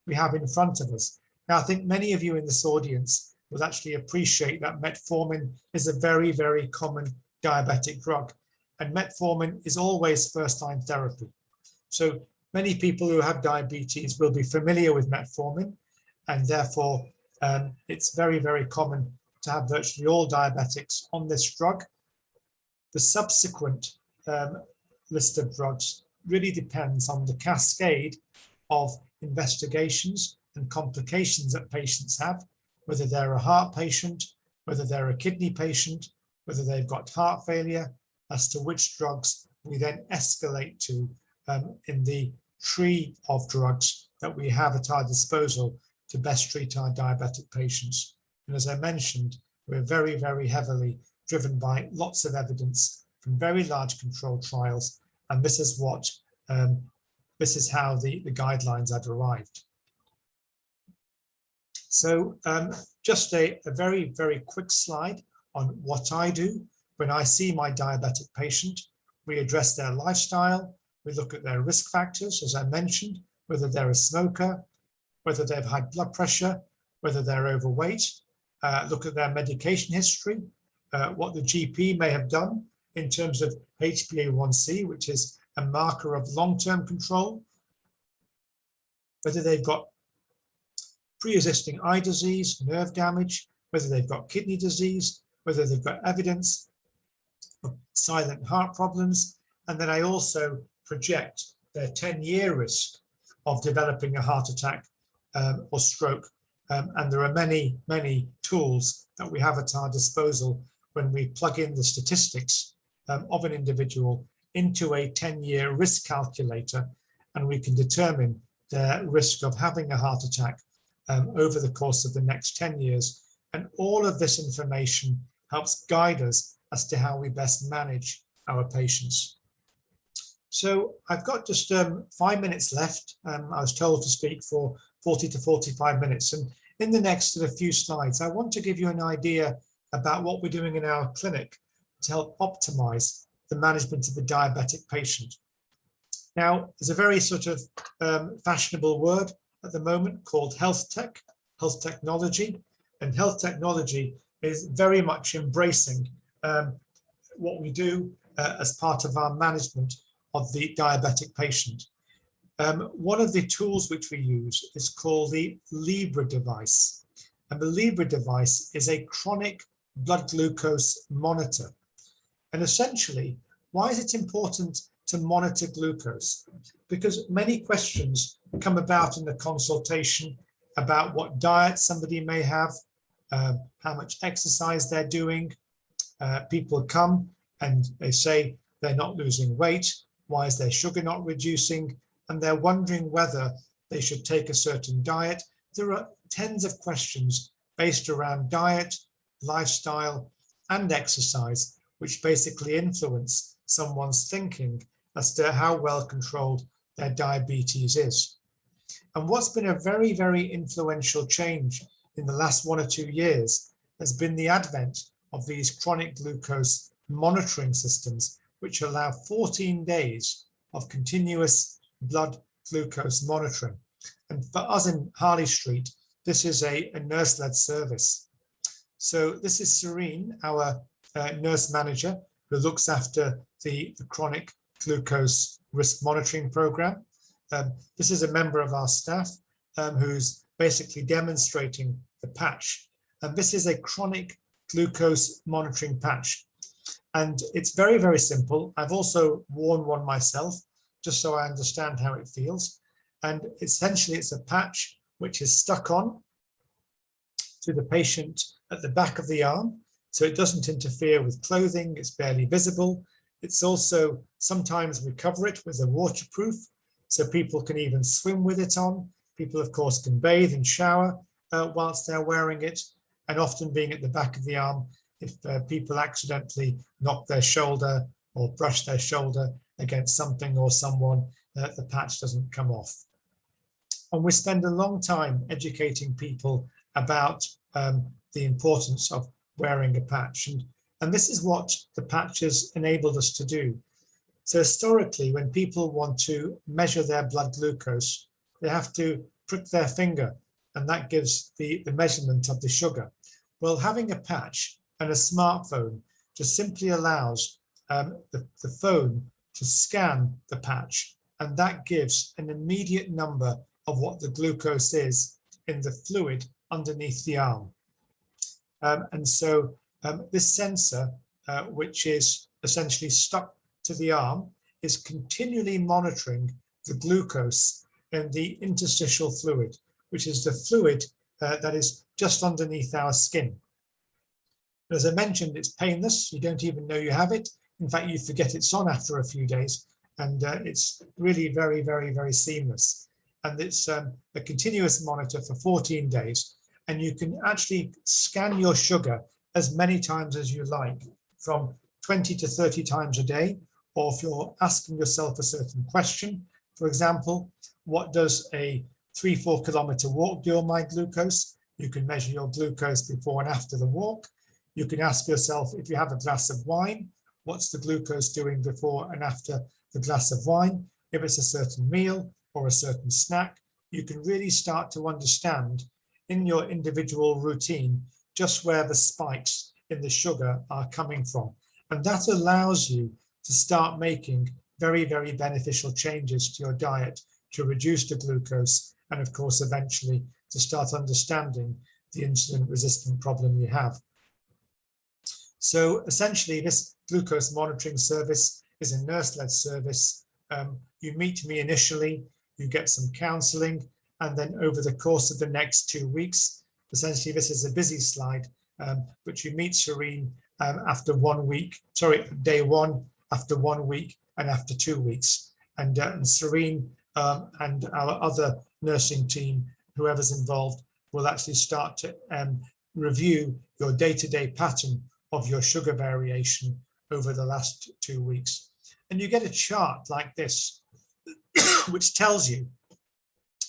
Speaker 3: we have in front of us. Now, I think many of you in this audience will actually appreciate that metformin is a very, very common diabetic drug, and metformin is always first-line therapy. So many people who have diabetes will be familiar with metformin, and therefore it's very, very common to have virtually all diabetics on this drug. The subsequent list of drugs really depends on the cascade of investigations and complications that patients have, whether they're a heart patient, whether they're a kidney patient, whether they've got heart failure, as to which drugs we then escalate to in the tree of drugs that we have at our disposal to best treat our diabetic patients. And as I mentioned, we're very, very heavily driven by lots of evidence from very large controlled trials. And this is what, this is how the guidelines are derived. So just a very, very quick slide on what I do when I see my diabetic patient. We address their lifestyle. We look at their risk factors, as I mentioned, whether they're a smoker, whether they've had blood pressure, whether they're overweight, look at their medication history, what the GP may have done in terms of HbA1c, which is a marker of long-term control, whether they've got pre-existing eye disease, nerve damage, whether they've got kidney disease, whether they've got evidence of silent heart problems. And then I also project their 10-year risk of developing a heart attack or stroke. And there are many, many tools that we have at our disposal when we plug in the statistics of an individual into a 10-year risk calculator, and we can determine their risk of having a heart attack over the course of the next 10 years. And all of this information helps guide us as to how we best manage our patients. So I've got just 5 minutes left. I was told to speak for 40 to 45 minutes. And in the next few slides, I want to give you an idea about what we're doing in our clinic to help optimize the management of the diabetic patient. Now, there's a very sort of fashionable word at the moment called health tech, health technology, and health technology is very much embracing what we do as part of our management of the diabetic patient. One of the tools which we use is called the Libre device. And the Libre device is a chronic blood glucose monitor. And essentially, why is it important to monitor glucose? Because many questions come about in the consultation about what diet somebody may have, how much exercise they're doing. People come and they say they're not losing weight. Why is their sugar not reducing? And they're wondering whether they should take a certain diet. There are tens of questions based around diet, lifestyle, and exercise, which basically influence someone's thinking as to how well controlled their diabetes is. And what's been a very, very influential change in the last 1 or 2 years has been the advent of these chronic glucose monitoring systems, which allow 14 days of continuous blood glucose monitoring. And for us in Harley Street, this is a nurse-led service. So this is Serene, our nurse manager, who looks after the chronic glucose risk monitoring program. This is a member of our staff who's basically demonstrating the patch. And this is a chronic glucose monitoring patch. And it's very, very simple. I've also worn one myself, just so I understand how it feels. And essentially it's a patch which is stuck on to the patient at the back of the arm. So it doesn't interfere with clothing, it's barely visible. It's also, sometimes we cover it with a waterproof, so people can even swim with it on. People, of course, can bathe and shower whilst they're wearing it, and often being at the back of the arm, if people accidentally knock their shoulder or brush their shoulder against something or someone, the patch doesn't come off. And we spend a long time educating people about the importance of wearing a patch. And this is what the patches enabled us to do. So historically, when people want to measure their blood glucose, they have to prick their finger, and that gives the measurement of the sugar. Well, having a patch and a smartphone just simply allows the phone to scan the patch, and that gives an immediate number of what the glucose is in the fluid underneath the arm. And so this sensor, which is essentially stuck to the arm, is continually monitoring the glucose in the interstitial fluid, which is the fluid that is just underneath our skin. As I mentioned, it's painless. You don't even know you have it. In fact, you forget it's on after a few days, and it's really very, very, very seamless. And it's a continuous monitor for 14 days. And you can actually scan your sugar as many times as you like, from 20 to 30 times a day. Or if you're asking yourself a certain question, for example, what does a 3-4 kilometer walk do on my glucose? You can measure your glucose before and after the walk. You can ask yourself, if you have a glass of wine, what's the glucose doing before and after the glass of wine? If it's a certain meal or a certain snack, you can really start to understand in your individual routine just where the spikes in the sugar are coming from. And that allows you to start making very, very beneficial changes to your diet to reduce the glucose, and of course, eventually to start understanding the insulin resistant problem you have. So essentially, this glucose monitoring service is a nurse-led service. You meet me initially, you get some counseling, and then over the course of the next 2 weeks, essentially this is a busy slide, but you meet Serene after 1 week, sorry, day 1, after 1 week, and after 2 weeks. And Serene and our other nursing team, whoever's involved, will actually start to review your day-to-day pattern of your sugar variation over the last 2 weeks. And you get a chart like this, which tells you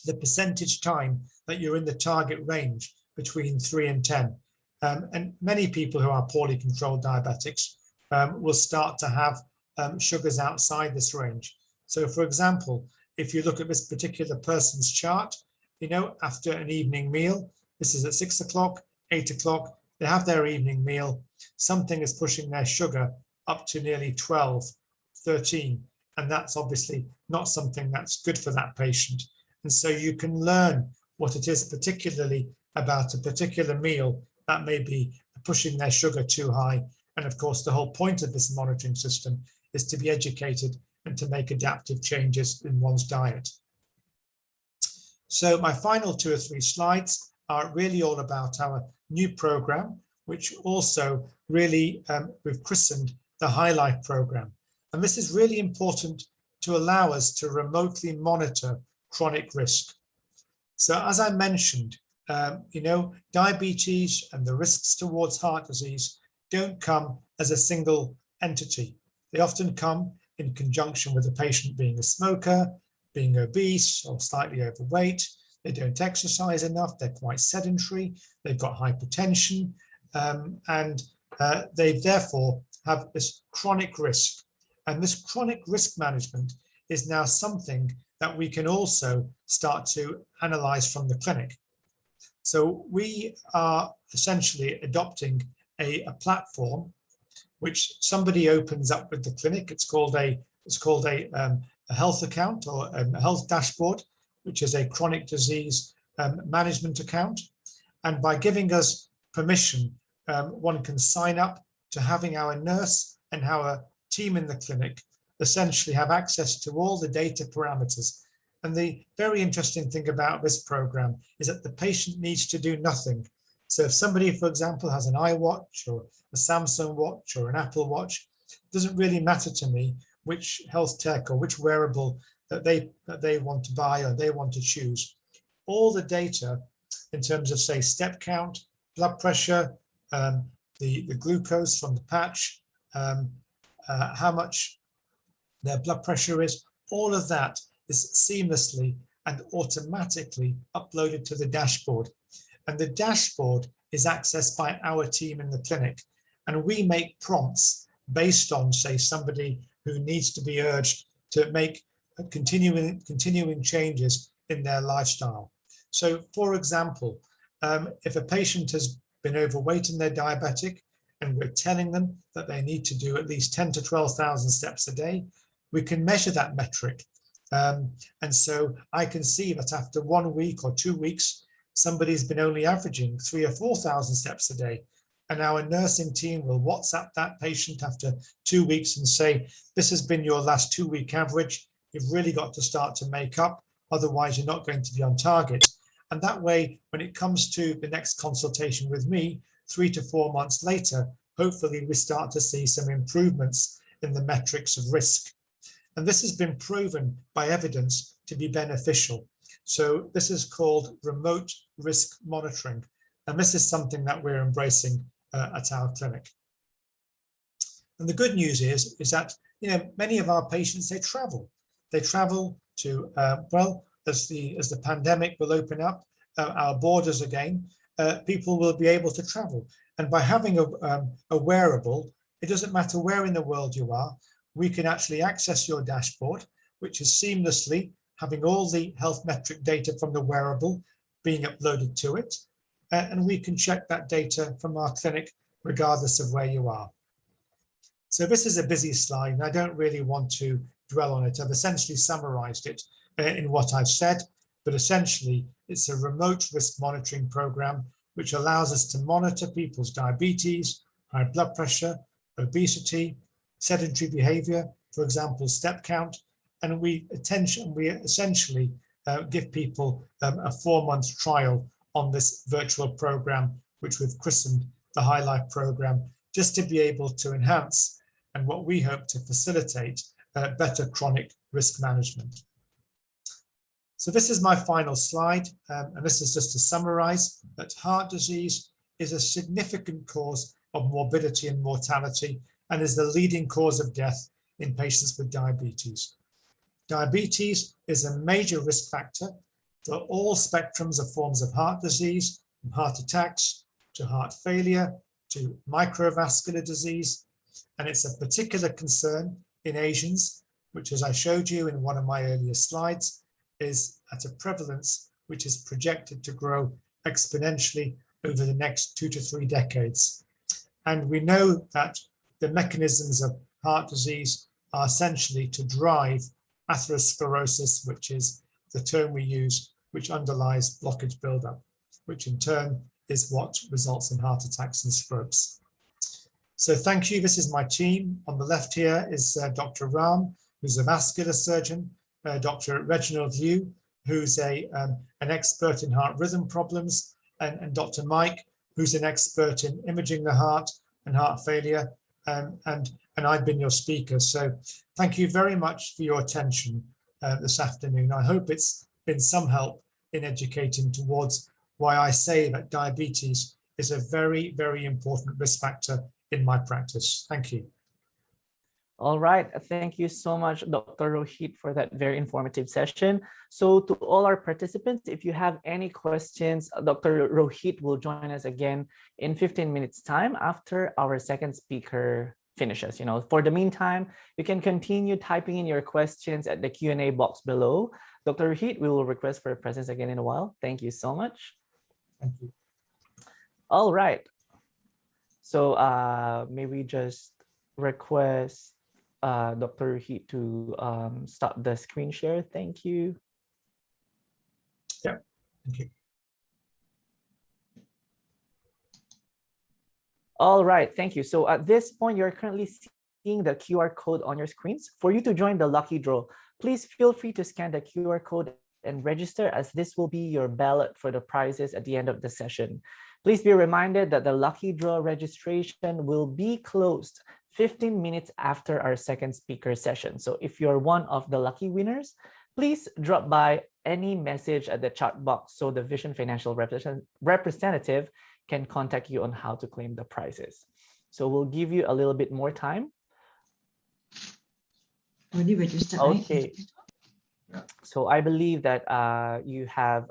Speaker 3: the percentage time that you're in the target range between 3 and 10. And many people who are poorly controlled diabetics will start to have sugars outside this range. So for example, if you look at this particular person's chart, you know, after an evening meal, this is at 6 o'clock, 8 o'clock, they have their evening meal, something is pushing their sugar up to nearly 12, 13. And that's obviously not something that's good for that patient. And so you can learn what it is particularly about a particular meal that may be pushing their sugar too high. And of course, the whole point of this monitoring system is to be educated and to make adaptive changes in one's diet. So my final 2 or 3 slides are really all about our new program, which also really we've christened the Highlight program. And this is really important to allow us to remotely monitor chronic risk. So as I mentioned, you know, diabetes and the risks towards heart disease don't come as a single entity. They often come in conjunction with the patient being a smoker, being obese or slightly overweight. They don't exercise enough, they're quite sedentary, they've got hypertension, and they therefore have this chronic risk. And this chronic risk management is now something that we can also start to analyze from the clinic. So we are essentially adopting a platform which somebody opens up with the clinic. It's called a health account or a health dashboard, which is a chronic disease management account. And by giving us permission, one can sign up to having our nurse and our team in the clinic essentially have access to all the data parameters. And the very interesting thing about this program is that the patient needs to do nothing. So if somebody, for example, has an iWatch or a Samsung watch or an Apple watch, it doesn't really matter to me which health tech or which wearable that they want to buy or they want to choose. All the data in terms of, say, step count, blood pressure, the glucose from the patch, how much their blood pressure is, all of that is seamlessly and automatically uploaded to the dashboard. And the dashboard is accessed by our team in the clinic. And we make prompts based on, say, somebody who needs to be urged to make continuing changes in their lifestyle. So, for example, if a patient has been overweight and they're diabetic, and we're telling them that they need to do at least 10 to 12,000 steps a day, we can measure that metric. And so I can see that after 1 week or 2 weeks, somebody's been only averaging 3,000 or 4,000 steps a day. And our nursing team will WhatsApp that patient after 2 weeks and say, this has been your last 2-week average. You've really got to start to make up, otherwise you're not going to be on target. And that way, when it comes to the next consultation with me, 3 to 4 months later, hopefully we start to see some improvements in the metrics of risk. And this has been proven by evidence to be beneficial. So this is called remote risk monitoring. And this is something that we're embracing at our clinic. And the good news is that, you know, many of our patients, they travel. They travel to, well, as the pandemic will open up our borders again, people will be able to travel. And by having a wearable, it doesn't matter where in the world you are, we can actually access your dashboard, which is seamlessly having all the health metric data from the wearable being uploaded to it. And we can check that data from our clinic, regardless of where you are. So this is a busy slide, and I don't really want to dwell on it. I've essentially summarized it in what I've said, but essentially it's a remote risk monitoring program which allows us to monitor people's diabetes, high blood pressure, obesity, sedentary behavior, for example, step count, and we essentially give people a 4-month trial on this virtual program, which we've christened the High Life program, just to be able to enhance and what we hope to facilitate better chronic risk management. So this is my final slide, and this is just to summarize that heart disease is a significant cause of morbidity and mortality and is the leading cause of death in patients with diabetes. Diabetes is a major risk factor for all spectrums of forms of heart disease, from heart attacks to heart failure to microvascular disease. And it's a particular concern in Asians, which, as I showed you in one of my earlier slides, is at a prevalence which is projected to grow exponentially over the next 2 to 3 decades. And we know that the mechanisms of heart disease are essentially to drive atherosclerosis, which is the term we use, which underlies blockage buildup, which in turn is what results in heart attacks and strokes. So thank you. This is my team. On the left here is Dr. Ram, who's a vascular surgeon, Dr. Reginald Liu, who's an expert in heart rhythm problems, and Dr. Mike, who's an expert in imaging the heart and heart failure, and I've been your speaker. So thank you very much for your attention this afternoon. I hope it's been some help in educating towards why I say that diabetes is a very, very important risk factor in my practice. Thank you.
Speaker 1: All right. Thank you so much, Dr. Rohit, for that very informative session. So to all our participants, if you have any questions, Dr. Rohit will join us again in 15 minutes time after our second speaker finishes. For the meantime, you can continue typing in your questions at the Q&A box below. Dr. Rohit, we will request for your presence again in a while. Thank you so much.
Speaker 3: Thank you.
Speaker 1: All right. So may we just request Dr. Rohit to stop the screen share. Thank you.
Speaker 3: Yeah, thank you.
Speaker 1: All right, thank you. So at this point, you're currently seeing the QR code on your screens. For you to join the lucky draw, please feel free to scan the QR code and register, as this will be your ballot for the prizes at the end of the session. Please be reminded that the lucky draw registration will be closed 15 minutes after our second speaker session. So if you're one of the lucky winners, please drop by any message at the chat box so the Vision Financial representative can contact you on how to claim the prizes. So we'll give you a little bit more time.
Speaker 4: Already registered,
Speaker 1: okay.
Speaker 4: Right?
Speaker 1: So I believe that you have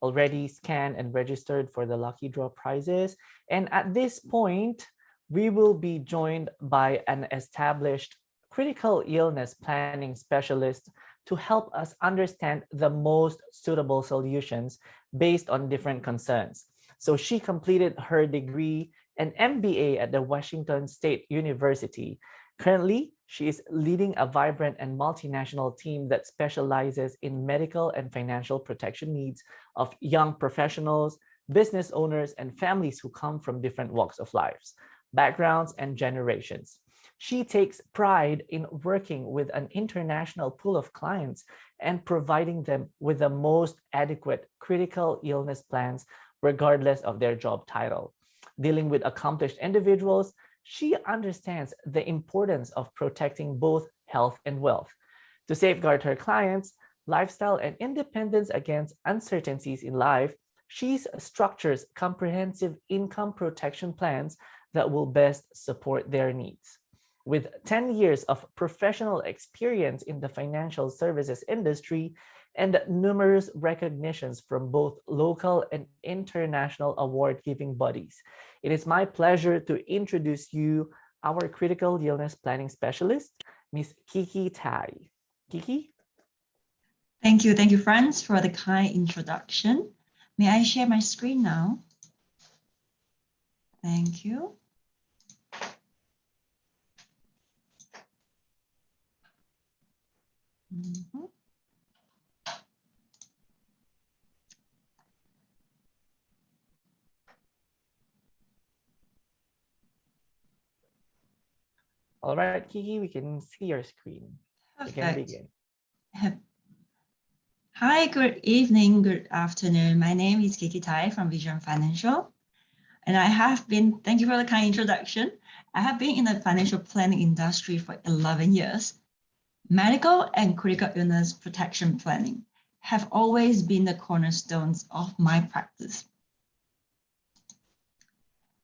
Speaker 1: already scanned and registered for the lucky draw prizes. And at this point, we will be joined by an established critical illness planning specialist to help us understand the most suitable solutions based on different concerns. So she completed her degree and MBA at the Washington State University. Currently, she is leading a vibrant and multinational team that specializes in medical and financial protection needs of young professionals, business owners, and families who come from different walks of life, backgrounds, and generations. She takes pride in working with an international pool of clients and providing them with the most adequate critical illness plans, regardless of their job title. Dealing with accomplished individuals, she understands the importance of protecting both health and wealth. To safeguard her clients' lifestyle and independence against uncertainties in life, she structures comprehensive income protection plans that will best support their needs. With 10 years of professional experience in the financial services industry and numerous recognitions from both local and international award-giving bodies, it is my pleasure to introduce you our critical illness planning specialist, Ms. Kiki Tai. Kiki?
Speaker 4: Thank you, Franz, for the kind introduction. May I share my screen now? Thank you.
Speaker 1: All right, Kiki, we can see your screen. You can
Speaker 4: Perfect.
Speaker 1: begin.
Speaker 4: Hi, good evening, good afternoon. My name is Kiki Tai from Vision Financial. And thank you for the kind introduction. I have been in the financial planning industry for 11 years. Medical and critical illness protection planning have always been the cornerstones of my practice.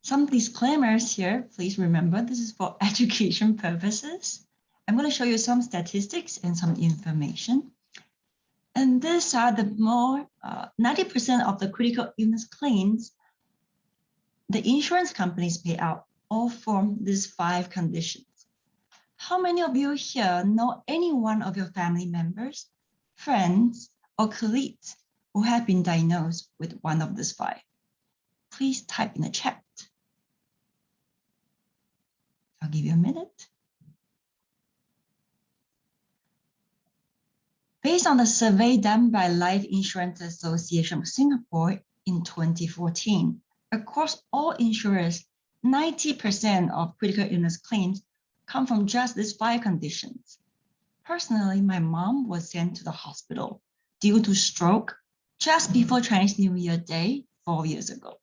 Speaker 4: Some disclaimers here, please remember this is for education purposes. I'm going to show you some statistics and some information. And these are the 90% of the critical illness claims the insurance companies pay out all from these 5 conditions. How many of you here know any one of your family members, friends, or colleagues who have been diagnosed with one of these 5? Please type in the chat. I'll give you a minute. Based on the survey done by Life Insurance Association of Singapore in 2014, across all insurers, 90% of critical illness claims come from just these 5 conditions. Personally, my mom was sent to the hospital due to stroke just before Chinese New Year Day 4 years ago.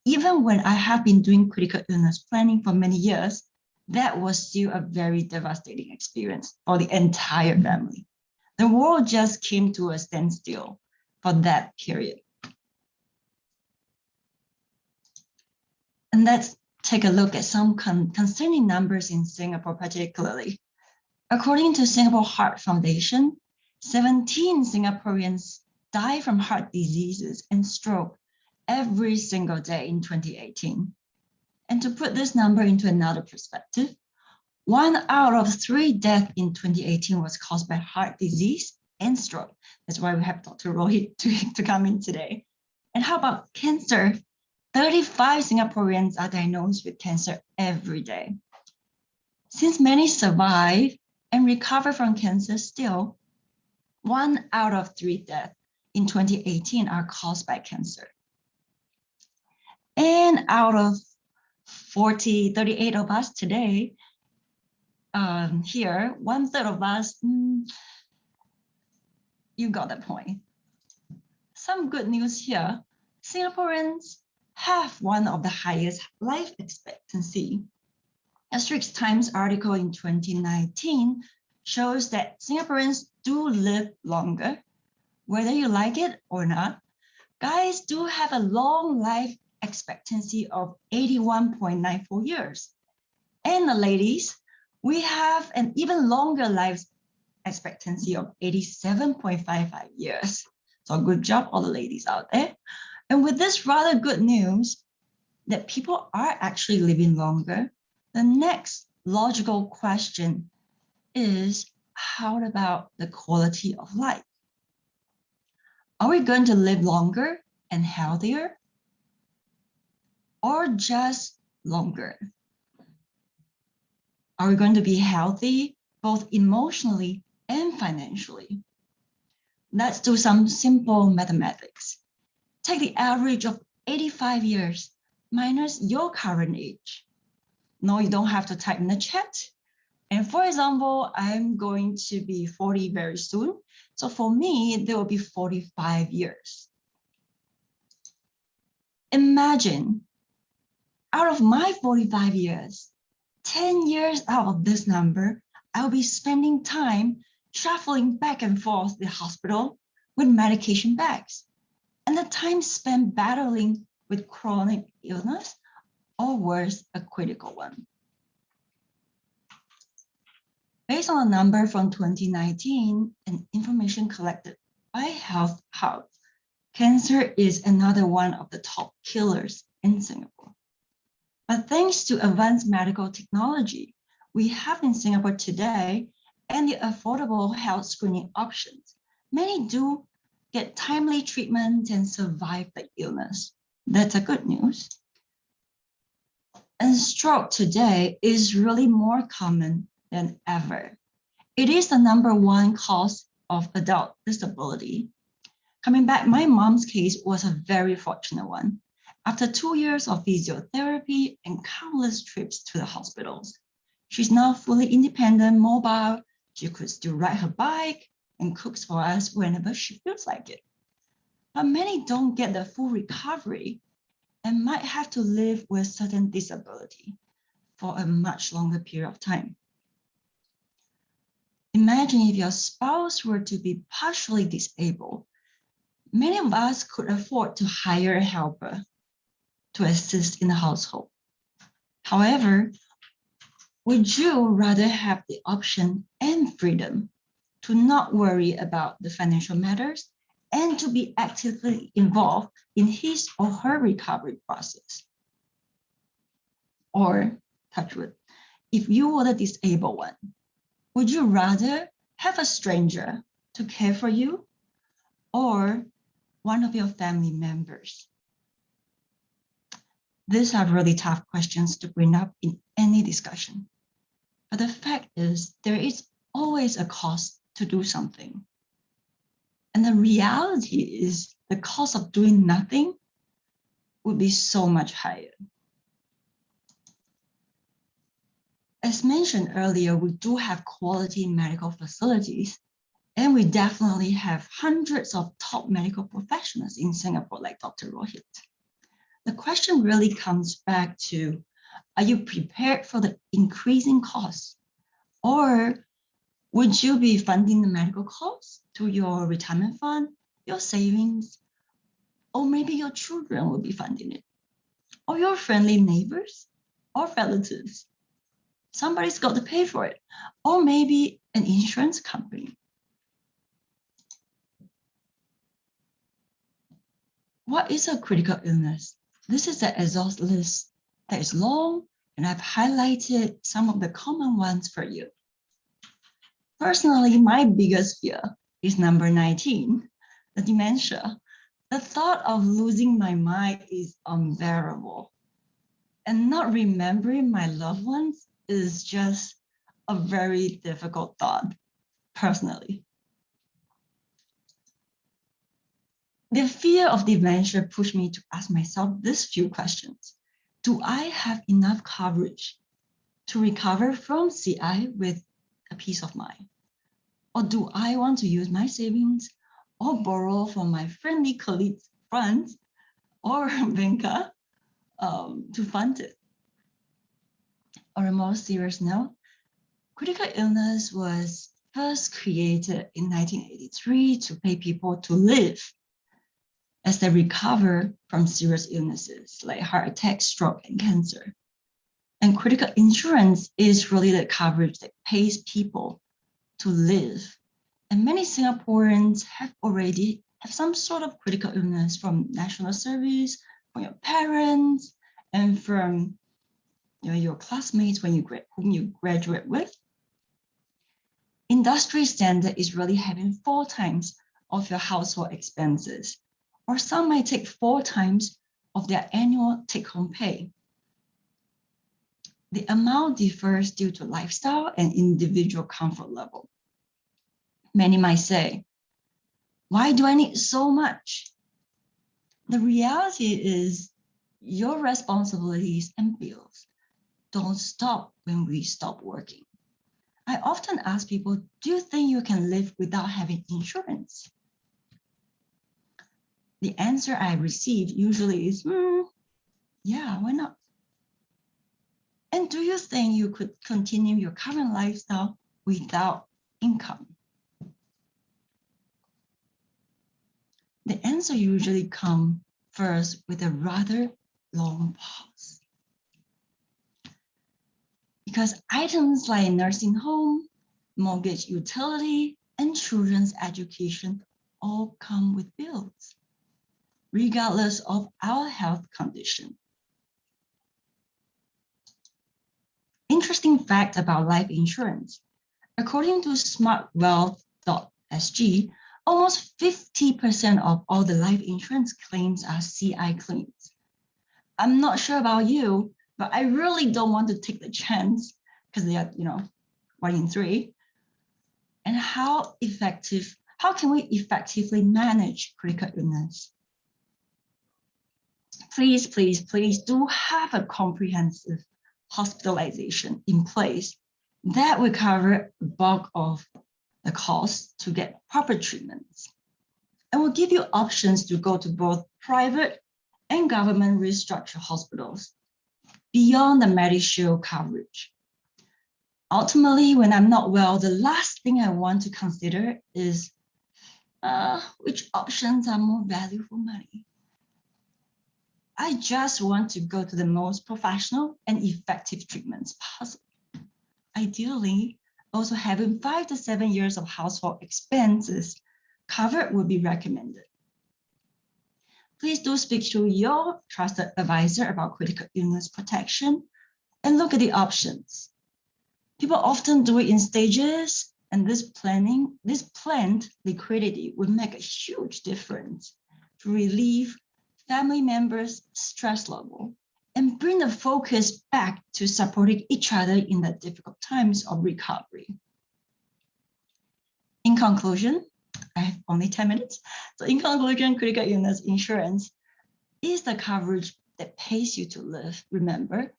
Speaker 4: Even when I have been doing critical illness planning for many years, that was still a very devastating experience for the entire family. The world just came to a standstill for that period. And let's take a look at some concerning numbers in Singapore particularly. According to Singapore Heart Foundation, 17 Singaporeans die from heart diseases and stroke every single day in 2018. And to put this number into another perspective, 1 out of 3 deaths in 2018 was caused by heart disease and stroke. That's why we have Dr. Rohit to come in today. And how about cancer? 35 Singaporeans are diagnosed with cancer every day. Since many survive and recover from cancer still, 1 out of 3 deaths in 2018 are caused by cancer. And out of 38 of us today, here, 1/3 of us, you got the point. Some good news here. Singaporeans have one of the highest life expectancy. A Straits Times article in 2019 shows that Singaporeans do live longer. Whether you like it or not, guys do have a long life expectancy of 81.94 years. And the ladies, we have an even longer life expectancy of 87.55 years. So good job, all the ladies out there. And with this rather good news that people are actually living longer, the next logical question is, how about the quality of life? Are we going to live longer and healthier, or just longer? Are we going to be healthy both emotionally and financially? Let's do some simple mathematics. Take the average of 85 years minus your current age. No, you don't have to type in the chat. And for example, I'm going to be 40 very soon. So for me, there will be 45 years. Imagine, out of my 45 years, 10 years out of this number, I'll be spending time traveling back and forth to the hospital with medication bags. And the time spent battling with chronic illness, or worse, a critical one. Based on a number from 2019 and information collected by Health Hub, cancer is another one of the top killers in Singapore. But thanks to advanced medical technology we have in Singapore today and the affordable health screening options, many do get timely treatment and survive the illness. That's a good news. And stroke today is really more common than ever. It is the #1 cause of adult disability. Coming back, my mom's case was a very fortunate one. After 2 years of physiotherapy and countless trips to the hospitals, She's now fully independent, mobile. She could still ride her bike and cooks for us whenever she feels like it. But many don't get the full recovery and might have to live with certain disability for a much longer period of time. Imagine if your spouse were to be partially disabled. Many of us could afford to hire a helper to assist in the household. However, would you rather have the option and freedom to not worry about the financial matters and to be actively involved in his or her recovery process? Or, touch wood, if you were the disabled one, would you rather have a stranger to care for you or one of your family members? These are really tough questions to bring up in any discussion. But the fact is, there is always a cost to do something. And the reality is the cost of doing nothing would be so much higher. As mentioned earlier, we do have quality medical facilities, and we definitely have hundreds of top medical professionals in Singapore, like Dr. Rohit. The question really comes back to, are you prepared for the increasing costs? Or would you be funding the medical costs to your retirement fund, your savings, or maybe your children will be funding it, or your friendly neighbors or relatives? Somebody's got to pay for it, or maybe an insurance company. What is a critical illness? This is the exhaust list that is long, and I've highlighted some of the common ones for you. Personally, my biggest fear is number 19, the dementia. The thought of losing my mind is unbearable. And not remembering my loved ones is just a very difficult thought, personally. The fear of dementia pushed me to ask myself these few questions. Do I have enough coverage to recover from CI with a peace of mind? Or do I want to use my savings or borrow from my friendly colleagues, friends, or banker to fund it? On a more serious note, critical illness was first created in 1983 to pay people to live as they recover from serious illnesses like heart attack, stroke, and cancer. And critical insurance is really the coverage that pays people to live. And many Singaporeans have already have some sort of critical illness from national service, from your parents, and from your classmates whom you graduate with. Industry standard is really having 4 times of your household expenses, or some might take 4 times of their annual take-home pay. The amount differs due to lifestyle and individual comfort level. Many might say, why do I need so much? The reality is your responsibilities and bills don't stop when we stop working. I often ask people, do you think you can live without having insurance? The answer I receive usually is, yeah, why not? And do you think you could continue your current lifestyle without income? The answer usually comes first with a rather long pause. Because items like nursing home, mortgage utility, and children's education all come with bills, regardless of our health condition. Interesting fact about life insurance. According to smartwealth.sg, almost 50% of all the life insurance claims are CI claims. I'm not sure about you, but I really don't want to take the chance because they are, 1 in 3. And how can we effectively manage critical illness? Please, please, please do have a comprehensive hospitalization in place, that will cover the bulk of the cost to get proper treatments. And will give you options to go to both private and government restructured hospitals beyond the Medishield coverage. Ultimately, when I'm not well, the last thing I want to consider is which options are more value for money. I just want to go to the most professional and effective treatments possible. Ideally, also having 5 to 7 years of household expenses covered would be recommended. Please do speak to your trusted advisor about critical illness protection and look at the options. People often do it in stages, and this planned liquidity would make a huge difference to relieve family members' stress level and bring the focus back to supporting each other in the difficult times of recovery. In conclusion, I have only 10 minutes. So in conclusion, critical illness insurance is the coverage that pays you to live, remember.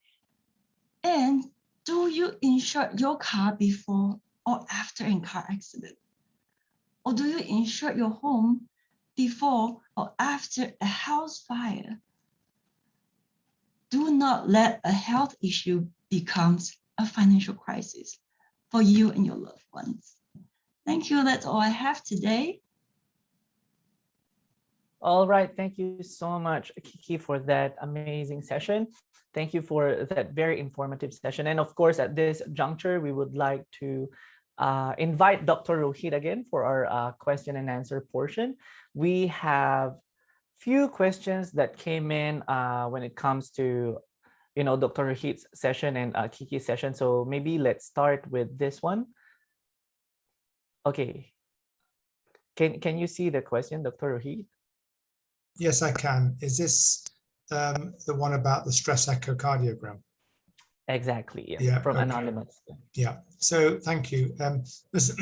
Speaker 4: And do you insure your car before or after a car accident? Or do you insure your home before or after a house fire? Do not let a health issue become a financial crisis for you and your loved ones. Thank you. That's all I have today.
Speaker 1: All right. Thank you so much, Kiki, for that amazing session. Thank you for that very informative session. And of course, at this juncture, we would like to invite Dr. Rohit again for our question and answer portion. We have few questions that came in when it comes to, Dr. Rohit's session and Kiki's session. So maybe let's start with this one. Okay. Can you see the question, Dr. Rohit?
Speaker 3: Yes, I can. Is this the one about the stress echocardiogram?
Speaker 1: Exactly. Yeah.
Speaker 3: Yeah,
Speaker 1: From
Speaker 3: okay.
Speaker 1: Anonymous.
Speaker 3: Yeah. So thank you. There's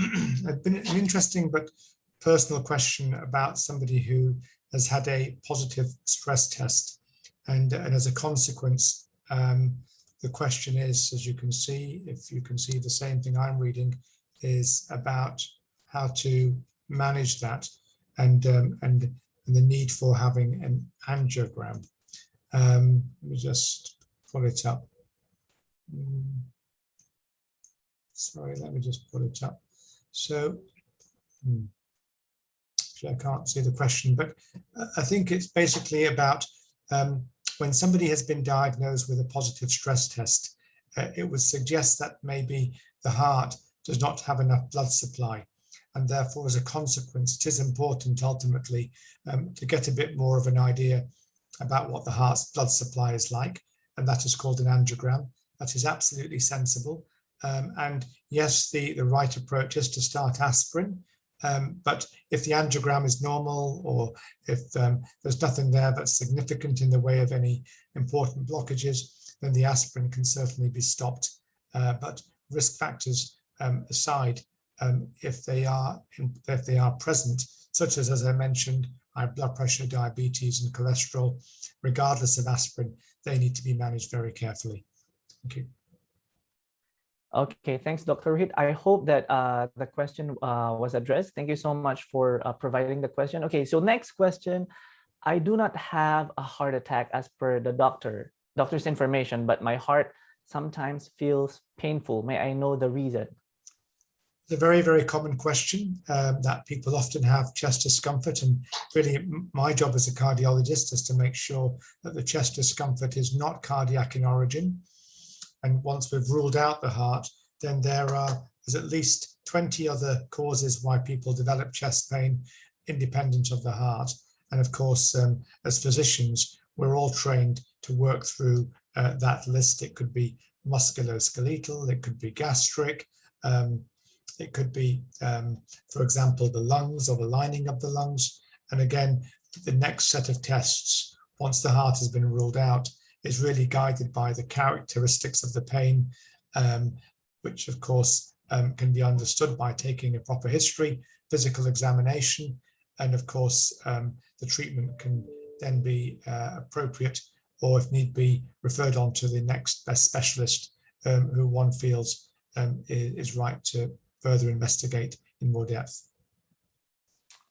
Speaker 3: been an interesting but personal question about somebody who has had a positive stress test, and as a consequence, the question is, as you can see, if you can see the same thing I'm reading, is about how to manage that and the need for having an angiogram. Let me just pull it up. Sorry, let me just pull it up. So, actually, I can't see the question, but I think it's basically about when somebody has been diagnosed with a positive stress test, it would suggest that maybe the heart does not have enough blood supply. And therefore, as a consequence, it is important ultimately to get a bit more of an idea about what the heart's blood supply is like. And that is called an angiogram. That is absolutely sensible. And yes, the right approach is to start aspirin. But if the angiogram is normal, or if there's nothing there that's significant in the way of any important blockages, then the aspirin can certainly be stopped. But risk factors aside, if they are present, such as I mentioned, high blood pressure, diabetes, and cholesterol, regardless of aspirin, they need to be managed very carefully. Thank you.
Speaker 1: Okay, thanks, Dr. Rohit. I hope that the question was addressed. Thank you so much for providing the question. Okay, so next question. I do not have a heart attack as per the doctor's information, but my heart sometimes feels painful. May I know the reason?
Speaker 3: It's a very, very common question that people often have chest discomfort, and really my job as a cardiologist is to make sure that the chest discomfort is not cardiac in origin. And once we've ruled out the heart, then there's at least 20 other causes why people develop chest pain independent of the heart. And of course, as physicians, we're all trained to work through that list. It could be musculoskeletal, it could be gastric, it could be, for example, the lungs or the lining of the lungs. And again, the next set of tests, once the heart has been ruled out, is really guided by the characteristics of the pain, which of course can be understood by taking a proper history, physical examination, and of course the treatment can then be appropriate or if need be, referred on to the next best specialist who one feels is right to further investigate in more depth.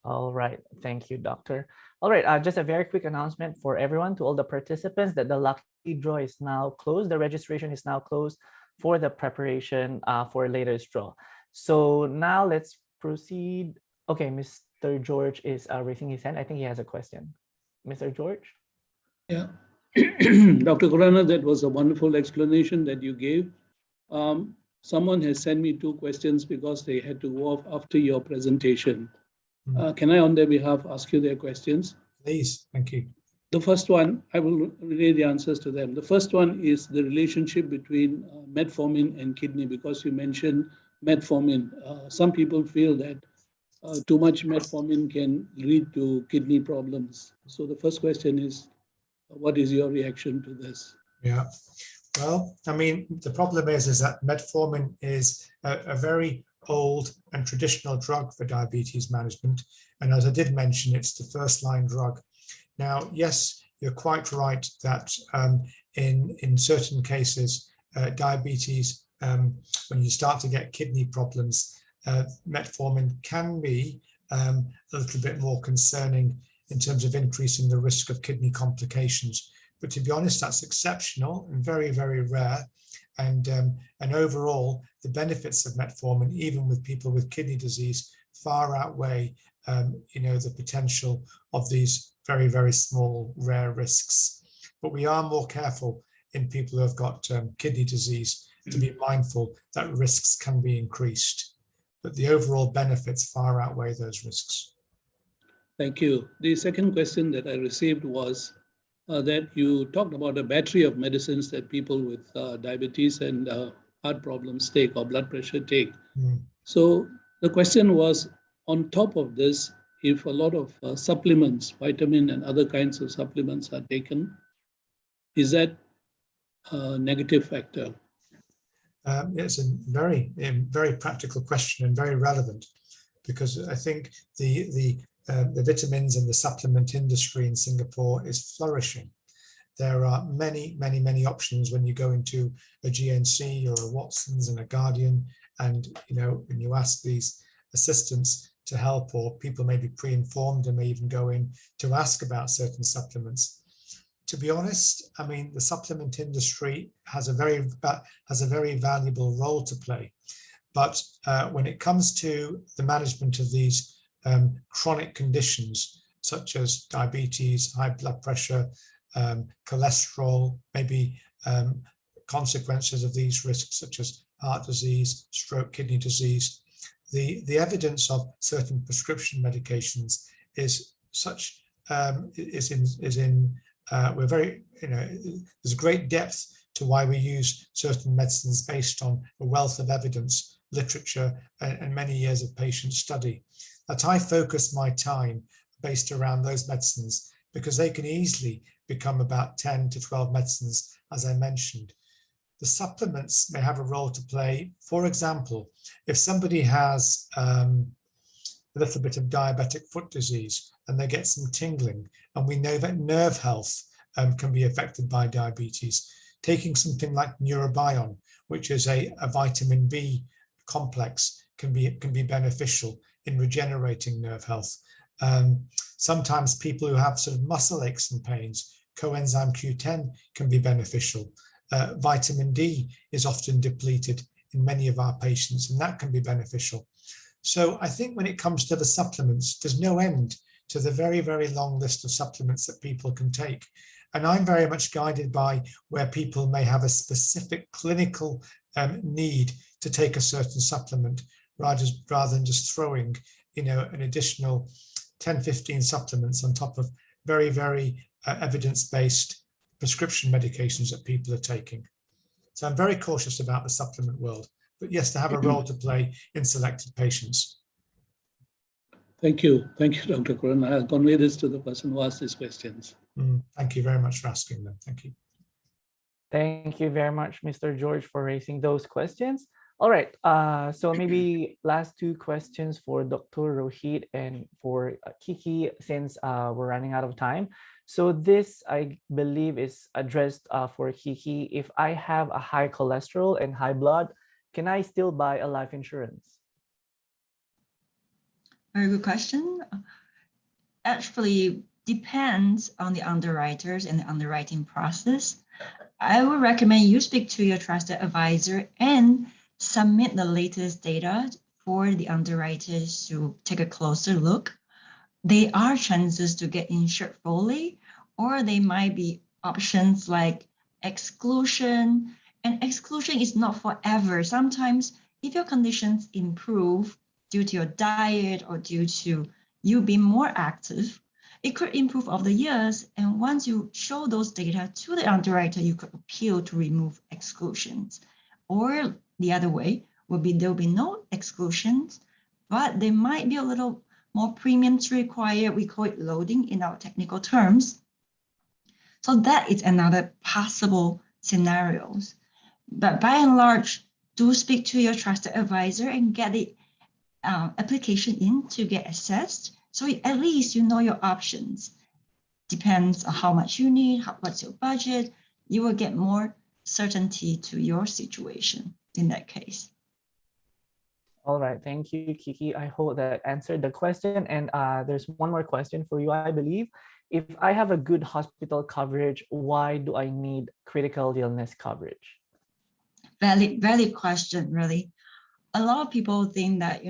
Speaker 1: All right, thank you, Doctor. All right, just a very quick announcement for everyone, to all the participants, that the lucky draw is now closed. The registration is now closed for the preparation for latest draw. So now let's proceed. Okay, Mr. George is raising his hand. I think he has a question. Mr. George?
Speaker 2: Yeah. Dr. Khurana, that was a wonderful explanation that you gave. Someone has sent me 2 questions because they had to go off after your presentation. Can I, on their behalf, ask you their questions?
Speaker 3: Please, thank you.
Speaker 2: The first one, I will relay the answers to them. The first one is the relationship between metformin and kidney, because you mentioned metformin. Some people feel that too much metformin can lead to kidney problems. So the first question is, what is your reaction to this?
Speaker 3: Yeah, well, I mean, the problem is that metformin is a very old and traditional drug for diabetes management. And as I did mention, it's the first line drug. Now, yes, you're quite right that in certain cases, diabetes, when you start to get kidney problems, metformin can be a little bit more concerning in terms of increasing the risk of kidney complications. But to be honest, that's exceptional and very, very rare. And overall, the benefits of metformin, even with people with kidney disease, far outweigh the potential of these very, very small, rare risks. But we are more careful in people who have got kidney disease to be mindful that risks can be increased. But the overall benefits far outweigh those risks.
Speaker 2: Thank you. The second question that I received was that you talked about a battery of medicines that people with diabetes and heart problems take, or blood pressure take. So the question was, on top of this, if a lot of supplements, vitamin and other kinds of supplements are taken, is that a negative factor?
Speaker 3: It's a very, very practical question and very relevant, because I think the vitamins and the supplement industry in Singapore is flourishing. There are many, many, many options when you go into a GNC or a Watson's and a Guardian, and when you ask these assistants to help, or people may be pre-informed and may even go in to ask about certain supplements. To be honest, I mean, the supplement industry has a very valuable role to play. But when it comes to the management of these chronic conditions, such as diabetes, high blood pressure, cholesterol, maybe consequences of these risks, such as heart disease, stroke, kidney disease, the evidence of certain prescription medications is such, we're very, there's great depth to why we use certain medicines based on a wealth of evidence, literature, and many years of patient study. That I focus my time based around those medicines, because they can easily become about 10 to 12 medicines, as I mentioned. The supplements may have a role to play. For example, if somebody has a little bit of diabetic foot disease and they get some tingling, and we know that nerve health can be affected by diabetes, taking something like Neurobion, which is a vitamin B complex, can be beneficial in regenerating nerve health. Sometimes people who have sort of muscle aches and pains, coenzyme Q10 can be beneficial. Vitamin D is often depleted in many of our patients, and that can be beneficial. So I think when it comes to the supplements, there's no end to the very, very long list of supplements that people can take. And I'm very much guided by where people may have a specific clinical need to take a certain supplement, rather than just throwing, an additional 10, 15 supplements on top of very, very evidence-based prescription medications that people are taking. So I'm very cautious about the supplement world, but yes, to have a role to play in selected patients.
Speaker 2: Thank you. Thank you, Dr. Khurana. I'll convey this to the person who asked these questions.
Speaker 3: Thank you very much for asking them. Thank you.
Speaker 1: Thank you very much, Mr. George, for raising those questions. All right. So maybe last two questions for Dr. Rohit and for Kiki, since we're running out of time. So this, I believe, is addressed for Kiki. If I have a high cholesterol and high blood, can I still buy a life insurance?
Speaker 4: Very good question. Actually, depends on the underwriters and the underwriting process. I would recommend you speak to your trusted advisor and submit the latest data for the underwriters to take a closer look. There are chances to get insured fully, or they might be options like exclusion. And exclusion is not forever. Sometimes if your conditions improve due to your diet or due to you being more active, it could improve over the years. And once you show those data to the underwriter, you could appeal to remove exclusions. Or the other way will be there will be no exclusions, but there might be a little more premiums required. We call it loading in our technical terms. So that is another possible scenarios. But by and large, do speak to your trusted advisor and get the application in to get assessed. So at least you know your options. Depends on how much you need, what's your budget. You will get more certainty to your situation in that case.
Speaker 1: All right, thank you, Kiki. I hope that answered the question. And there's one more question for you, I believe. If I have a good hospital coverage, why do I need critical illness coverage?
Speaker 4: Valid question, really. A lot of people think that,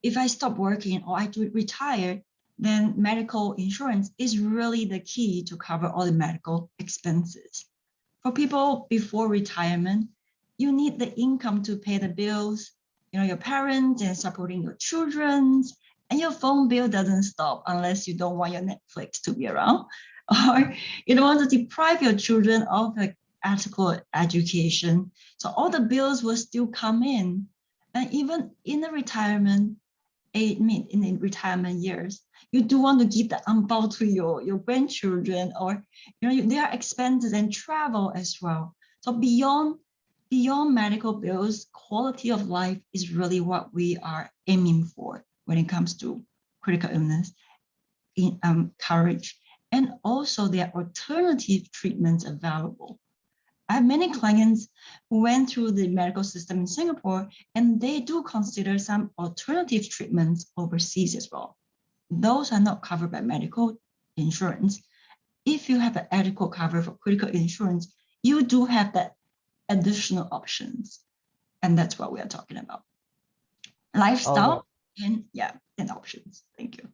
Speaker 4: if I stop working or I do retire, then medical insurance is really the key to cover all the medical expenses. For people before retirement, you need the income to pay the bills, your parents and supporting your children, and your phone bill doesn't stop unless you don't want your Netflix to be around, or you don't want to deprive your children of the adequate education. So all the bills will still come in. And even in the retirement, in the retirement years, you do want to give the angbao to your grandchildren, or there are expenses and travel as well. So beyond medical bills, quality of life is really what we are aiming for when it comes to critical illness in coverage. And also there are alternative treatments available. I have many clients who went through the medical system in Singapore, and they do consider some alternative treatments overseas as well. Those are not covered by medical insurance. If you have an adequate cover for critical insurance, you do have that additional options. And that's what we are talking about. Lifestyle and options. Thank you.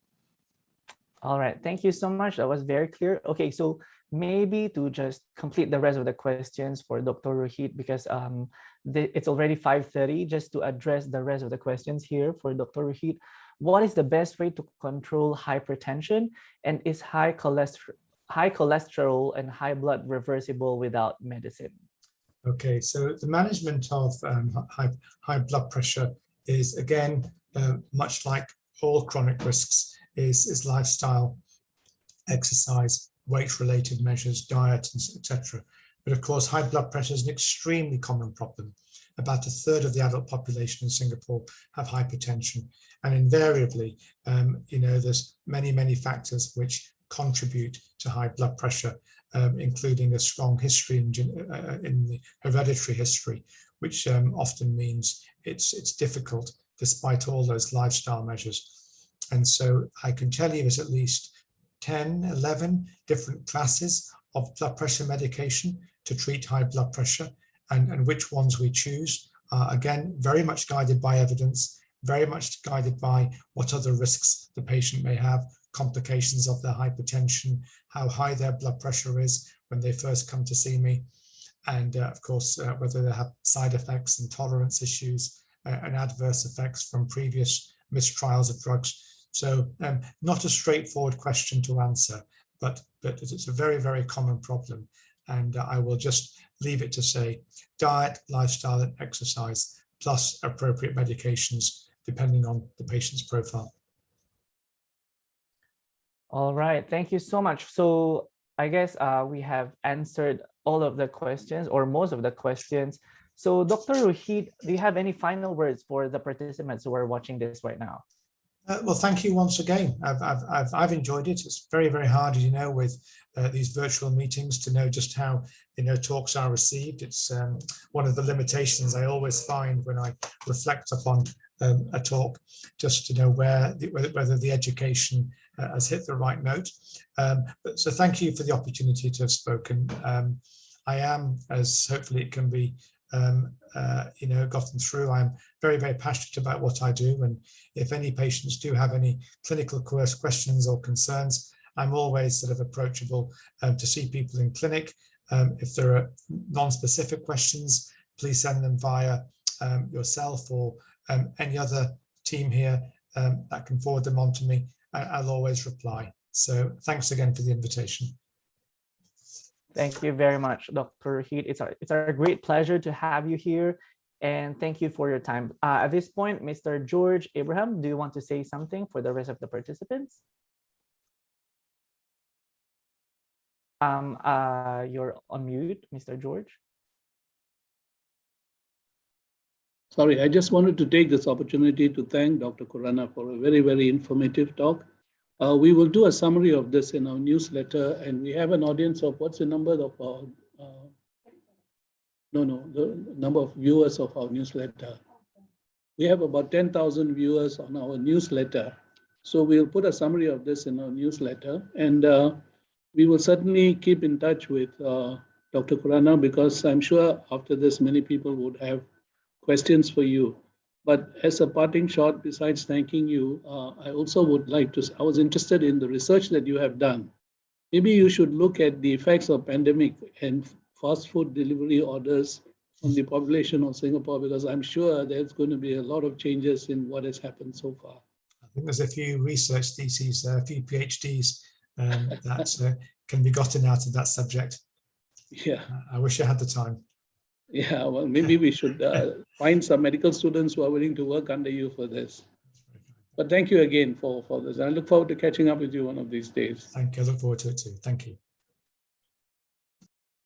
Speaker 1: All right, thank you so much. That was very clear. Okay, so maybe to just complete the rest of the questions for Dr. Rohit, because it's already 5:30, just to address the rest of the questions here for Dr. Rohit. What is the best way to control hypertension, and is high cholesterol and high blood reversible without medicine?
Speaker 3: Okay, so the management of high blood pressure is, again, much like all chronic risks, is lifestyle, exercise, weight-related measures, diet, etc. But of course, high blood pressure is an extremely common problem. About a third of the adult population in Singapore have hypertension, and invariably, there's many factors which contribute to high blood pressure, including a strong history in the hereditary history, which often means it's difficult despite all those lifestyle measures. And so I can tell you there's at least 10, 11 different classes of blood pressure medication to treat high blood pressure, and which ones we choose are, again, very much guided by evidence, very much guided by what other risks the patient may have, complications of their hypertension, how high their blood pressure is when they first come to see me, and of course, whether they have side effects and tolerance issues and adverse effects from previous missed trials of drugs. So not a straightforward question to answer, but it's a very common problem. And I will just leave it to say diet, lifestyle, and exercise, plus appropriate medications, depending on the patient's profile.
Speaker 1: All right, thank you so much. So I guess we have answered all of the questions, or most of the questions. So Dr. Rohit, do you have any final words for the participants who are watching this right now?
Speaker 3: Well, thank you once again. I've enjoyed it. It's very, very hard, as you know, with these virtual meetings to know just how talks are received. It's one of the limitations I always find when I reflect upon a talk, just to know whether the education has hit the right note. So thank you for the opportunity to have spoken. I am, as hopefully it can be gotten through. I'm very, very passionate about what I do, and if any patients do have any clinical questions or concerns, I'm always sort of approachable to see people in clinic. If there are non-specific questions, please send them via yourself or any other team here that can forward them on to me. I'll always reply. So thanks again for the invitation.
Speaker 1: Thank you very much, Dr. Rohit. It's a great pleasure to have you here, and thank you for your time. At this point, Mr. George Abraham, do you want to say something for the rest of the participants? You're on mute, Mr. George.
Speaker 2: Sorry, I just wanted to take this opportunity to thank Dr. Khurana for a very, very informative talk. We will do a summary of this in our newsletter, and we have an audience of what's the number of our, the number of viewers of our newsletter. We have about 10,000 viewers on our newsletter. So we'll put a summary of this in our newsletter, and we will certainly keep in touch with Dr. Khurana, because I'm sure after this, many people would have questions for you. But as a parting shot, besides thanking you, I also would like to, I was interested in the research that you have done. Maybe you should look at the effects of pandemic and fast food delivery orders on the population of Singapore, because I'm sure there's going to be a lot of changes in what has happened so far.
Speaker 3: I think there's a few research theses, a few PhDs that can be gotten out of that subject.
Speaker 2: Yeah.
Speaker 3: I wish I had the time.
Speaker 2: Yeah, well, maybe we should find some medical students who are willing to work under you for this. But thank you again for this. I look forward to catching up with you one of these days.
Speaker 3: Thank you. I look forward to it too. Thank you.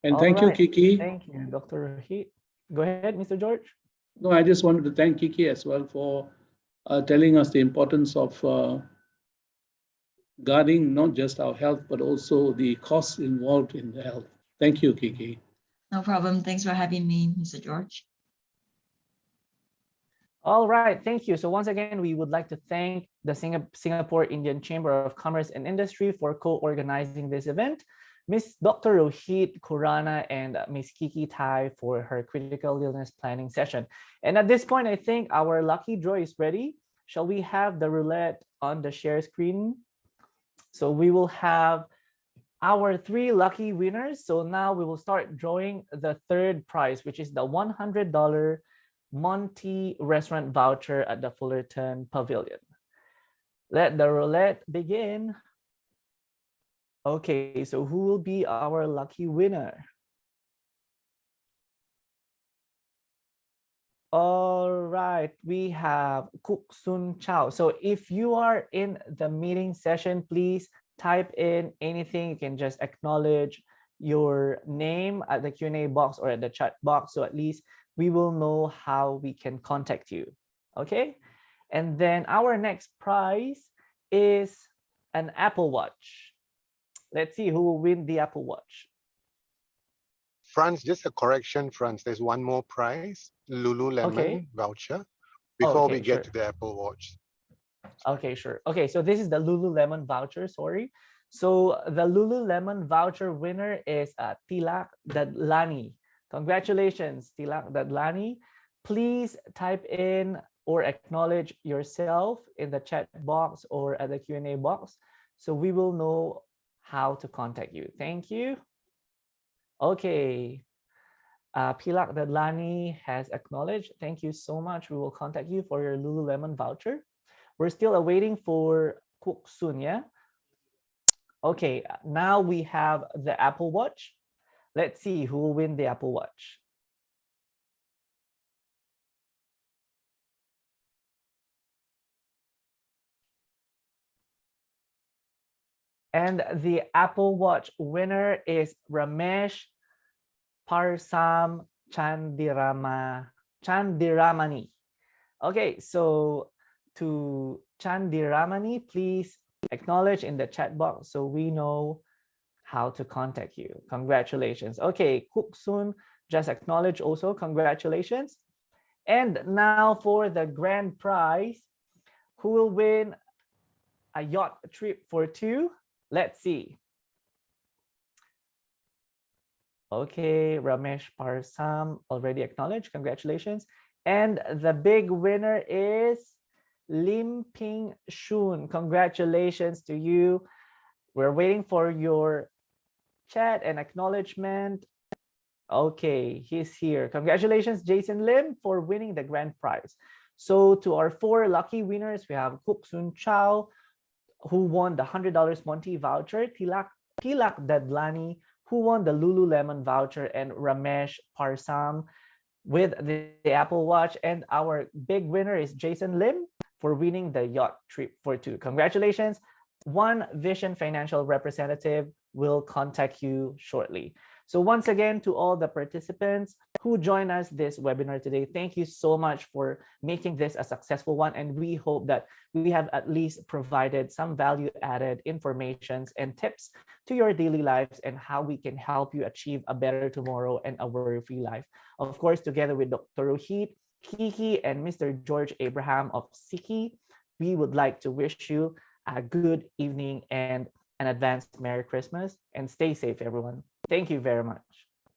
Speaker 2: And thank you, Kiki.
Speaker 1: Thank you, Dr. Rohit. Go ahead, Mr. George.
Speaker 2: No, I just wanted to thank Kiki as well for telling us the importance of guarding not just our health, but also the costs involved in the health. Thank you, Kiki.
Speaker 4: No problem. Thanks for having me, Mr. George.
Speaker 1: All right, thank you. So once again, we would like to thank the Singapore Indian Chamber of Commerce and Industry for co-organizing this event, Ms. Dr. Rohit Khurana and Ms. Kiki Tai for her critical illness planning session. And at this point, I think our lucky draw is ready. Shall we have the roulette on the share screen? So we will have our 3 lucky winners. So now we will start drawing the third prize, which is the $100 Monty restaurant voucher at the Fullerton Pavilion. Let the roulette begin. Okay, so who will be our lucky winner? All right, we have Kuk Sun Chow. So if you are in the meeting session, please type in anything. You can just acknowledge your name at the Q&A box or at the chat box, so at least we will know how we can contact you. Okay, and then our next prize is an Apple Watch. Let's see who will win the Apple Watch.
Speaker 5: Franz, just a correction, Franz. There's one more prize, Lululemon voucher, before we get to the Apple Watch.
Speaker 1: Okay, sure. Okay, so this is the Lululemon voucher, sorry. So the Lululemon voucher winner is Tilak Dadlani. Congratulations, Tilak Dadlani. Please type in or acknowledge yourself in the chat box or at the Q&A box, so we will know how to contact you. Thank you. Okay. Tilak Dadlani has acknowledged. Thank you so much. We will contact you for your Lululemon voucher. We're still awaiting for Kuk Sun, yeah? Okay, now we have the Apple Watch. Let's see who will win the Apple Watch. And the Apple Watch winner is Ramesh Parsam Chandiramani. Okay, so to Chandiramani, please acknowledge in the chat box so we know how to contact you. Congratulations. Okay, Kuksun just acknowledge also. Congratulations. And now for the grand prize, who will win a yacht trip for 2? Let's see. Okay, Ramesh Parsam already acknowledged. Congratulations. And the big winner is Lim Ping Shun. Congratulations to you. We're waiting for your chat and acknowledgement. Okay, he's here. Congratulations, Jason Lim, for winning the grand prize. So to our 4 lucky winners, we have Kuk Sun Chow, who won the $100 Monty voucher, Tilak Dadlani, who won the Lululemon voucher, and Ramesh Parsam with the Apple Watch. And our big winner is Jason Lim for winning the yacht trip for 2. Congratulations. One Vision Financial representative will contact you shortly. So once again, to all the participants who joined us this webinar today, thank you so much for making this a successful one. And we hope that we have at least provided some value-added informations and tips to your daily lives and how we can help you achieve a better tomorrow and a worry-free life. Of course, together with Dr. Rohit, Kiki, and Mr. George Abraham of Siki, we would like to wish you a good evening and an advanced Merry Christmas, and stay safe, everyone. Thank you very much.